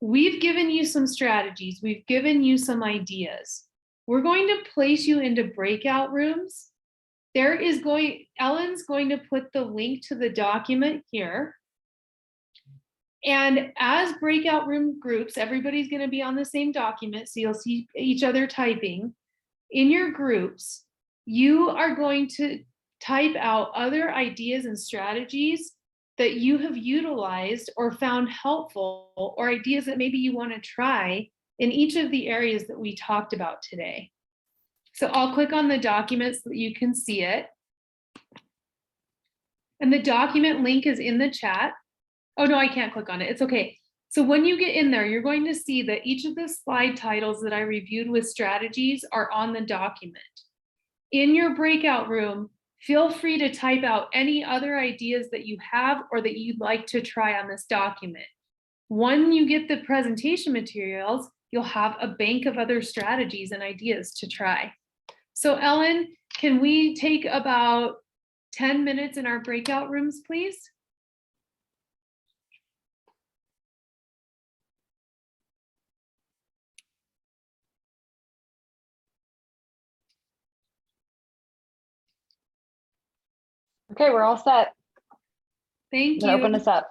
[SPEAKER 1] We've given you some strategies. We've given you some ideas. We're going to place you into breakout rooms. Ellen's going to put the link to the document here. And as breakout room groups, everybody's going to be on the same document, so you'll see each other typing. In your groups, you are going to type out other ideas and strategies that you have utilized or found helpful, or ideas that maybe you want to try in each of the areas that we talked about today. So I'll click on the document so that you can see it. And the document link is in the chat. Oh no, I can't click on it. It's okay. So when you get in there, you're going to see that each of the slide titles that I reviewed with strategies are on the document. In your breakout room, feel free to type out any other ideas that you have or that you'd like to try on this document. When you get the presentation materials, you'll have a bank of other strategies and ideas to try. So Ellen, can we take about 10 minutes in our breakout rooms, please?
[SPEAKER 10] Okay, we're all set.
[SPEAKER 1] Thank you.
[SPEAKER 10] Open this up.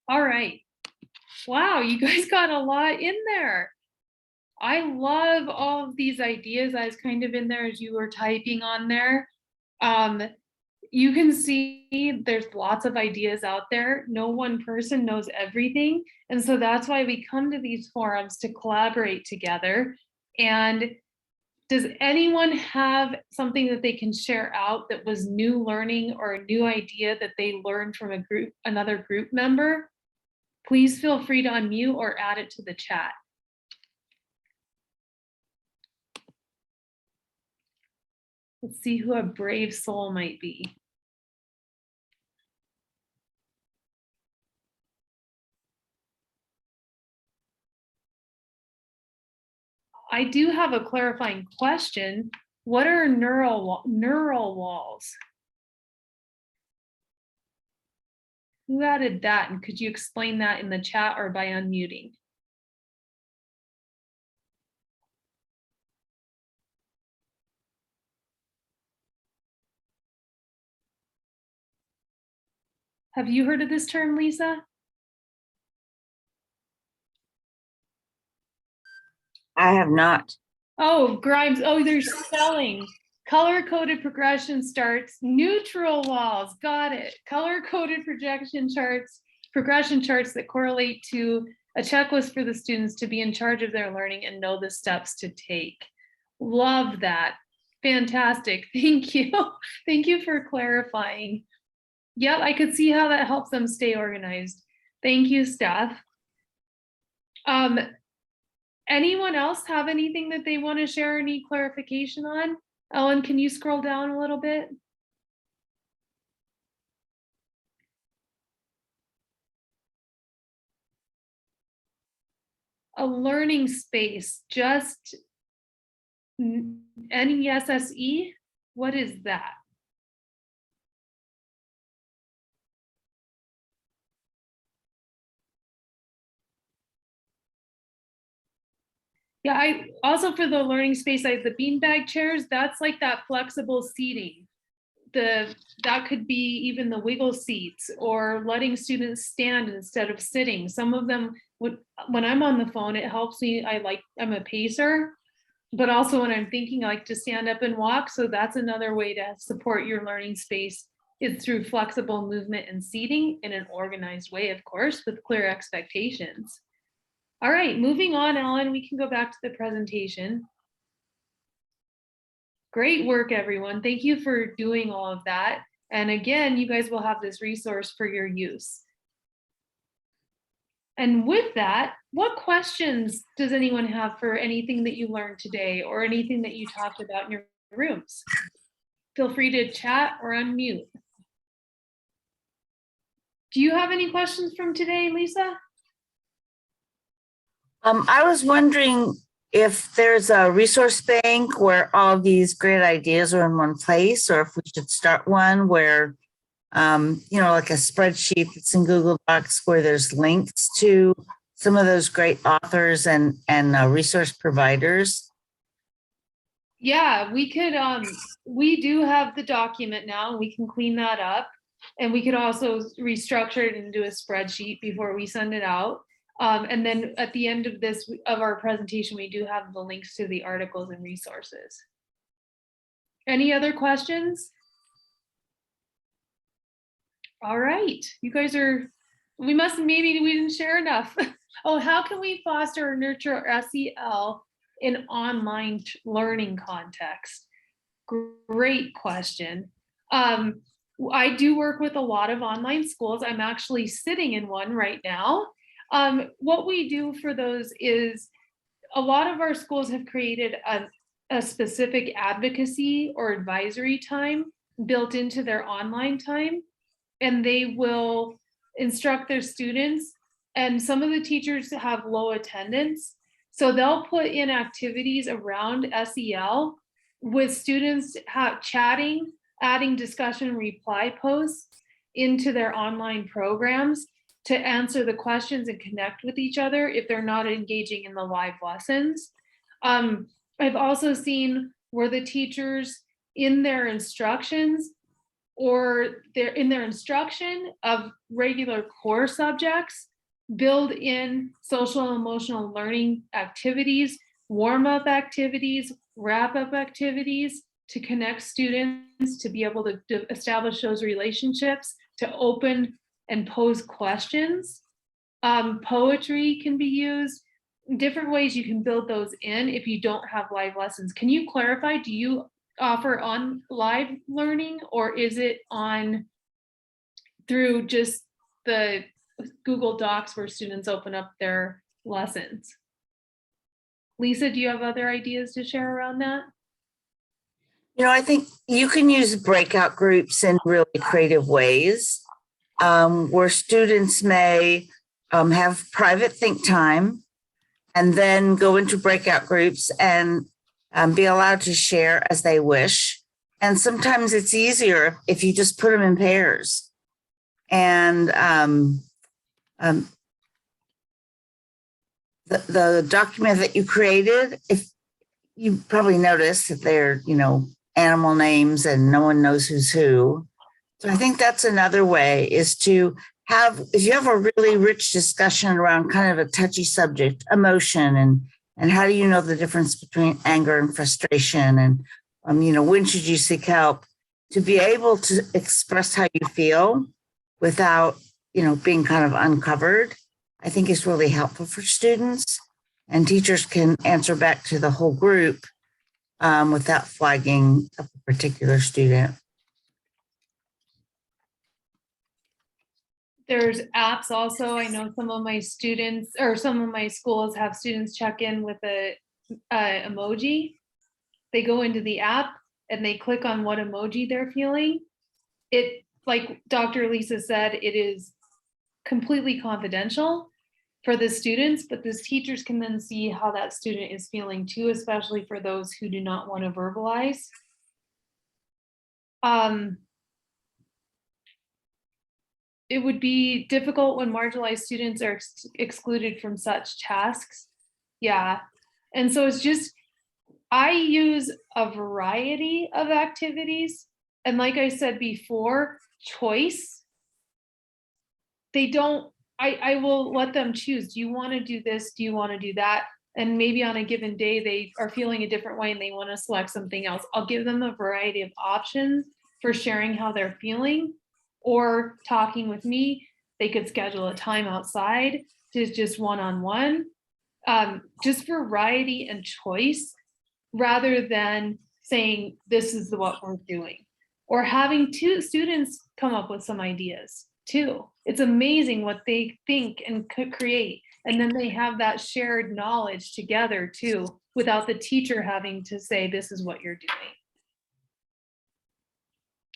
[SPEAKER 1] All right. Wow, you guys got a lot in there. I love all of these ideas. I was kind of in there as you were typing on there. You can see there's lots of ideas out there. No one person knows everything. And so that's why we come to these forums to collaborate together. And does anyone have something that they can share out that was new learning or a new idea that they learned from another group member? Please feel free to unmute or add it to the chat. Let's see who a brave soul might be. I do have a clarifying question. What are neural walls? Who added that? And could you explain that in the chat or by unmuting? Have you heard of this term, Lisa?
[SPEAKER 3] I have not.
[SPEAKER 1] Oh, Grimes. Oh, they're spelling. Color-coded progression charts, neutral walls. Got it. Color-coded progression charts that correlate to a checklist for the students to be in charge of their learning and know the steps to take. Love that. Fantastic. Thank you. Thank you for clarifying. Yep, I could see how that helps them stay organized. Thank you, Steph. Anyone else have anything that they want to share, any clarification on? Ellen, can you scroll down a little bit? A learning space, just NESSE? What is that? Yeah, I also for the learning space, I have the beanbag chairs. That's like that flexible seating. That could be even the wiggle seats or letting students stand instead of sitting. Some of them, when I'm on the phone, it helps me. I'm a pacer, but also when I'm thinking, I like to stand up and walk. So that's another way to support your learning space is through flexible movement and seating in an organized way, of course, with clear expectations. All right, moving on, Ellen, we can go back to the presentation. Great work, everyone. Thank you for doing all of that. And again, you guys will have this resource for your use. And with that, what questions does anyone have for anything that you learned today or anything that you talked about in your rooms? Feel free to chat or unmute. Do you have any questions from today, Lisa?
[SPEAKER 3] I was wondering if there's a resource bank where all these great ideas are in one place, or if we should start one where, like a spreadsheet that's in Google Docs where there's links to some of those great authors and resource providers.
[SPEAKER 1] Yeah, we could, we do have the document now, we can clean that up. And we could also restructure it into a spreadsheet before we send it out. And then at the end of our presentation, we do have the links to the articles and resources. Any other questions? All right, you guys maybe we didn't share enough. Oh, how can we foster or nurture SEL in online learning context? Great question. I do work with a lot of online schools. I'm actually sitting in one right now. What we do for those is a lot of our schools have created a specific advocacy or advisory time built into their online time, and they will instruct their students. And some of the teachers have low attendance, so they'll put in activities around SEL with students chatting, adding discussion reply posts into their online programs to answer the questions and connect with each other if they're not engaging in the live lessons. I've also seen where the teachers in their instructions or in their instruction of regular core subjects, build in social and emotional learning activities, warm-up activities, wrap-up activities to connect students, to be able to establish those relationships, to open and pose questions. Poetry can be used. Different ways you can build those in if you don't have live lessons. Can you clarify, do you offer on live learning, or is it on through just the Google Docs where students open up their lessons? Lisa, do you have other ideas to share around that?
[SPEAKER 3] I think you can use breakout groups in really creative ways, where students may have private think time and then go into breakout groups and be allowed to share as they wish. And sometimes it's easier if you just put them in pairs. And the document that you created, if you probably noticed that they're, animal names and no one knows who's who. So I think that's another way, is to have, if you have a really rich discussion around kind of a touchy subject, emotion, and how do you know the difference between anger and frustration, and when should you seek help, to be able to express how you feel without being kind of uncovered, I think is really helpful for students, and teachers can answer back to the whole group without flagging a particular student.
[SPEAKER 1] There's apps also. I know some of my students, or some of my schools, have students check in with a emoji. They go into the app and they click on what emoji they're feeling. It, like Dr. Lisa said, it is completely confidential for the students, but the teachers can then see how that student is feeling too, especially for those who do not want to verbalize. It would be difficult when marginalized students are excluded from such tasks. Yeah. And so it's just, I use a variety of activities. And like I said before, choice. They don't, I will let them choose. Do you want to do this? Do you want to do that? And maybe on a given day, they are feeling a different way and they want to select something else. I'll give them a variety of options for sharing how they're feeling or talking with me. They could schedule a time outside to just one-on-one, just variety and choice, rather than saying, this is what we're doing, or having two students come up with some ideas too. It's amazing what they think and could create. And then they have that shared knowledge together too, without the teacher having to say, this is what you're doing.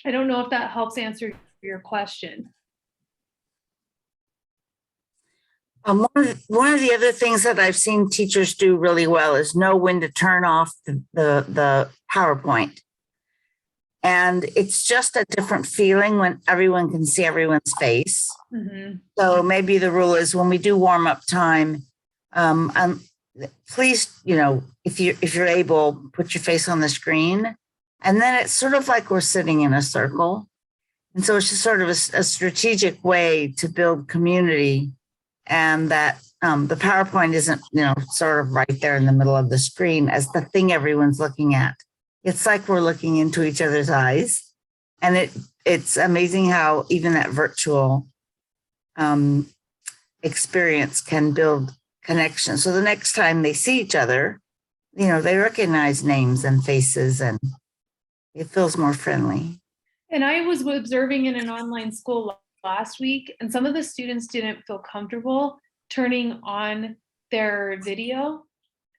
[SPEAKER 1] I don't know if that helps answer your question.
[SPEAKER 3] One of the other things that I've seen teachers do really well is know when to turn off the PowerPoint. And it's just a different feeling when everyone can see everyone's face. Mm-hmm. So maybe the rule is, when we do warm up time, please, if you're able, put your face on the screen. And then it's sort of like we're sitting in a circle. And so it's just sort of a strategic way to build community, and that the PowerPoint isn't, sort of right there in the middle of the screen as the thing everyone's looking at. It's like we're looking into each other's eyes. And it's amazing how even that virtual experience can build connection. So the next time they see each other, they recognize names and faces, and it feels more friendly.
[SPEAKER 1] And I was observing in an online school last week, and some of the students didn't feel comfortable turning on their video.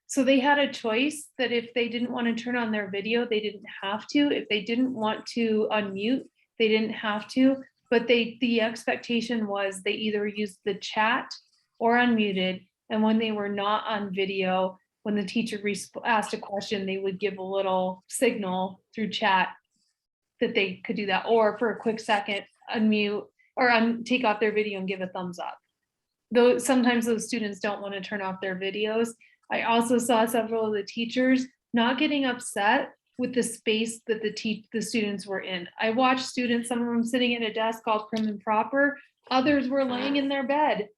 [SPEAKER 1] So they had a choice that if they didn't want to turn on their video, they didn't have to. If they didn't want to unmute, they didn't have to. But the expectation was they either used the chat or unmuted. And when they were not on video, when the teacher asked a question, they would give a little signal through chat that they could do that, or for a quick second, unmute or take off their video and give a thumbs up. Though sometimes those students don't want to turn off their videos. I also saw several of the teachers not getting upset with the space that the students were in. I watched students, some of them sitting at a desk all prim and proper, others were laying in their bed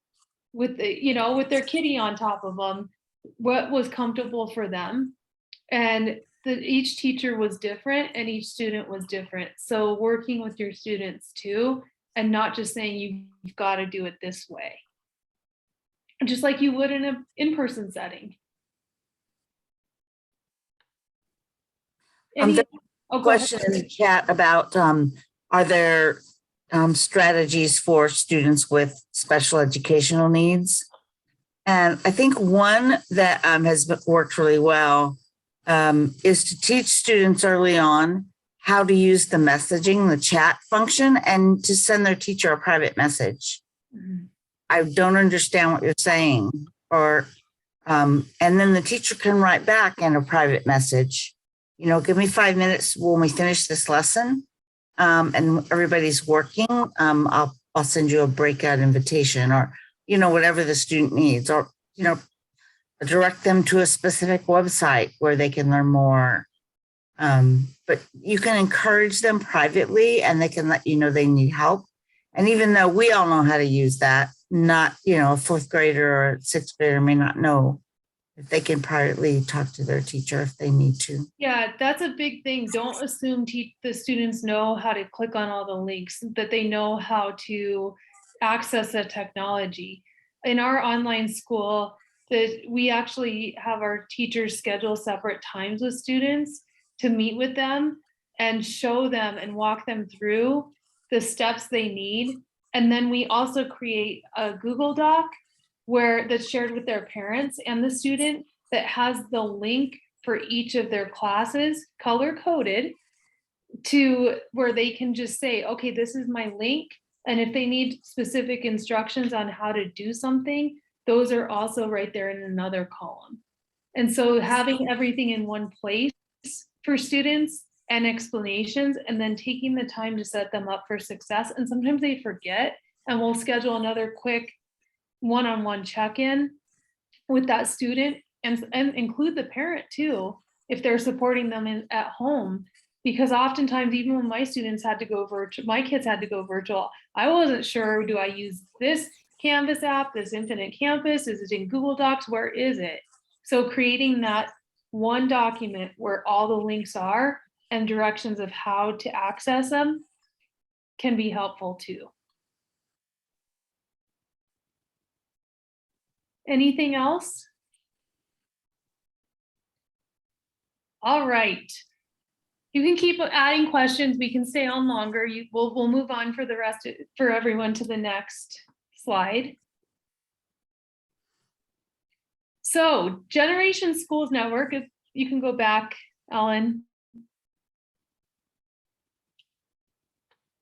[SPEAKER 1] with with their kitty on top of them, what was comfortable for them. And each teacher was different and each student was different. So working with your students too, and not just saying you've got to do it this way, just like you would in an in-person setting.
[SPEAKER 3] There's a question in the chat about are there strategies for students with special educational needs? And I think one that has worked really well is to teach students early on how to use the messaging, the chat function, and to send their teacher a private message. Mm-hmm. I don't understand what you're saying, or and then the teacher can write back in a private message. Give me 5 minutes when we finish this lesson, and everybody's working. I'll send you a breakout invitation, or whatever the student needs, or direct them to a specific website where they can learn more. But you can encourage them privately, and they can let you know they need help. And even though we all know how to use that, not a fourth grader or a sixth grader may not know. If they can privately talk to their teacher if they need to.
[SPEAKER 1] Yeah, that's a big thing. Don't assume the students know how to click on all the links, that they know how to access the technology. In our online school, we actually have our teachers schedule separate times with students to meet with them and show them and walk them through the steps they need. And then we also create a Google Doc that's shared with their parents and the student, that has the link for each of their classes color coded, to where they can just say, okay, this is my link. And if they need specific instructions on how to do something, those are also right there in another column. And so having everything in one place for students and explanations, and then taking the time to set them up for success. And sometimes they forget, and we'll schedule another quick one-on-one check-in with that student, and include the parent too, if they're supporting them at home. Because oftentimes, even when my students had to go virtual, my kids had to go virtual, I wasn't sure, do I use this Canvas app, this Infinite Campus? Is it in Google Docs? Where is it? So creating that one document where all the links are and directions of how to access them can be helpful too. Anything else? All right. You can keep adding questions. We can stay on longer. We'll move on for everyone to the next slide. So, Generation Schools Network, if you can go back, Ellen.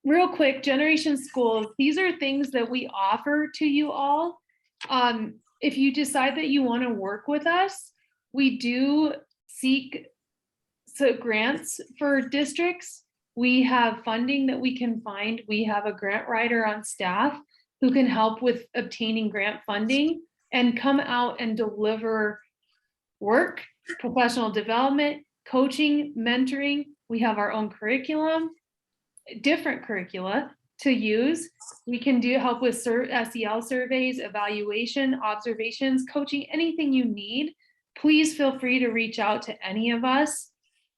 [SPEAKER 1] Real quick, Generation Schools, these are things that we offer to you all. If you decide that you want to work with us, we do seek grants for districts. We have funding that we can find. We have a grant writer on staff who can help with obtaining grant funding and come out and deliver work, professional development, coaching, mentoring. We have our own curriculum, different curricula to use. We can help with SEL surveys, evaluation, observations, coaching, anything you need. Please feel free to reach out to any of us,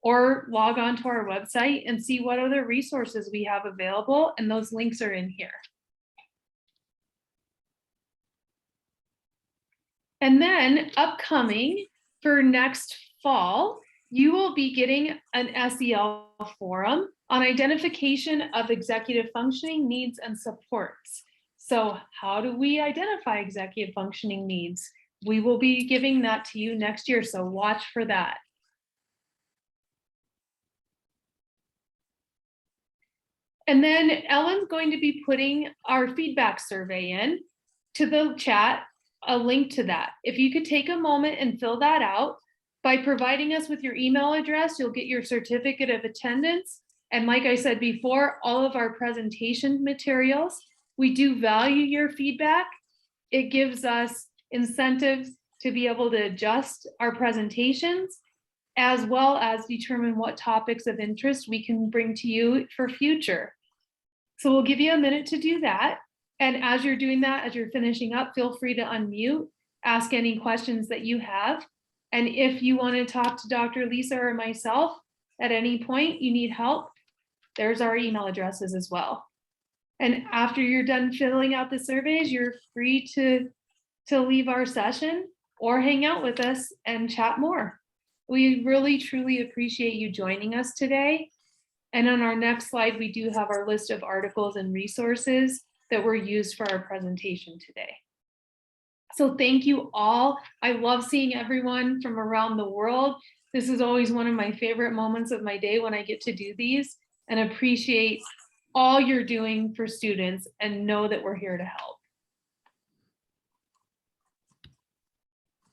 [SPEAKER 1] or log on to our website and see what other resources we have available, and those links are in here. And then upcoming for next fall, you will be getting an SEL forum on identification of executive functioning needs and supports. So how do we identify executive functioning needs? We will be giving that to you next year, so watch for that. And then Ellen's going to be putting our feedback survey in to the chat, a link to that. If you could take a moment and fill that out, by providing us with your email address, you'll get your certificate of attendance. And like I said before, all of our presentation materials. We do value your feedback. It gives us incentives to be able to adjust our presentations as well as determine what topics of interest we can bring to you for future. So we'll give you a minute to do that. And as you're doing that, as you're finishing up, feel free to unmute, ask any questions that you have. And if you want to talk to Dr. Lisa or myself at any point, you need help, there's our email addresses as well. And after you're done filling out the surveys, you're free to leave our session or hang out with us and chat more. We really, truly appreciate you joining us today. And on our next slide, we do have our list of articles and resources that were used for our presentation today. So thank you all. I love seeing everyone from around the world. This is always one of my favorite moments of my day when I get to do these, and appreciate all you're doing for students and know that we're here to help.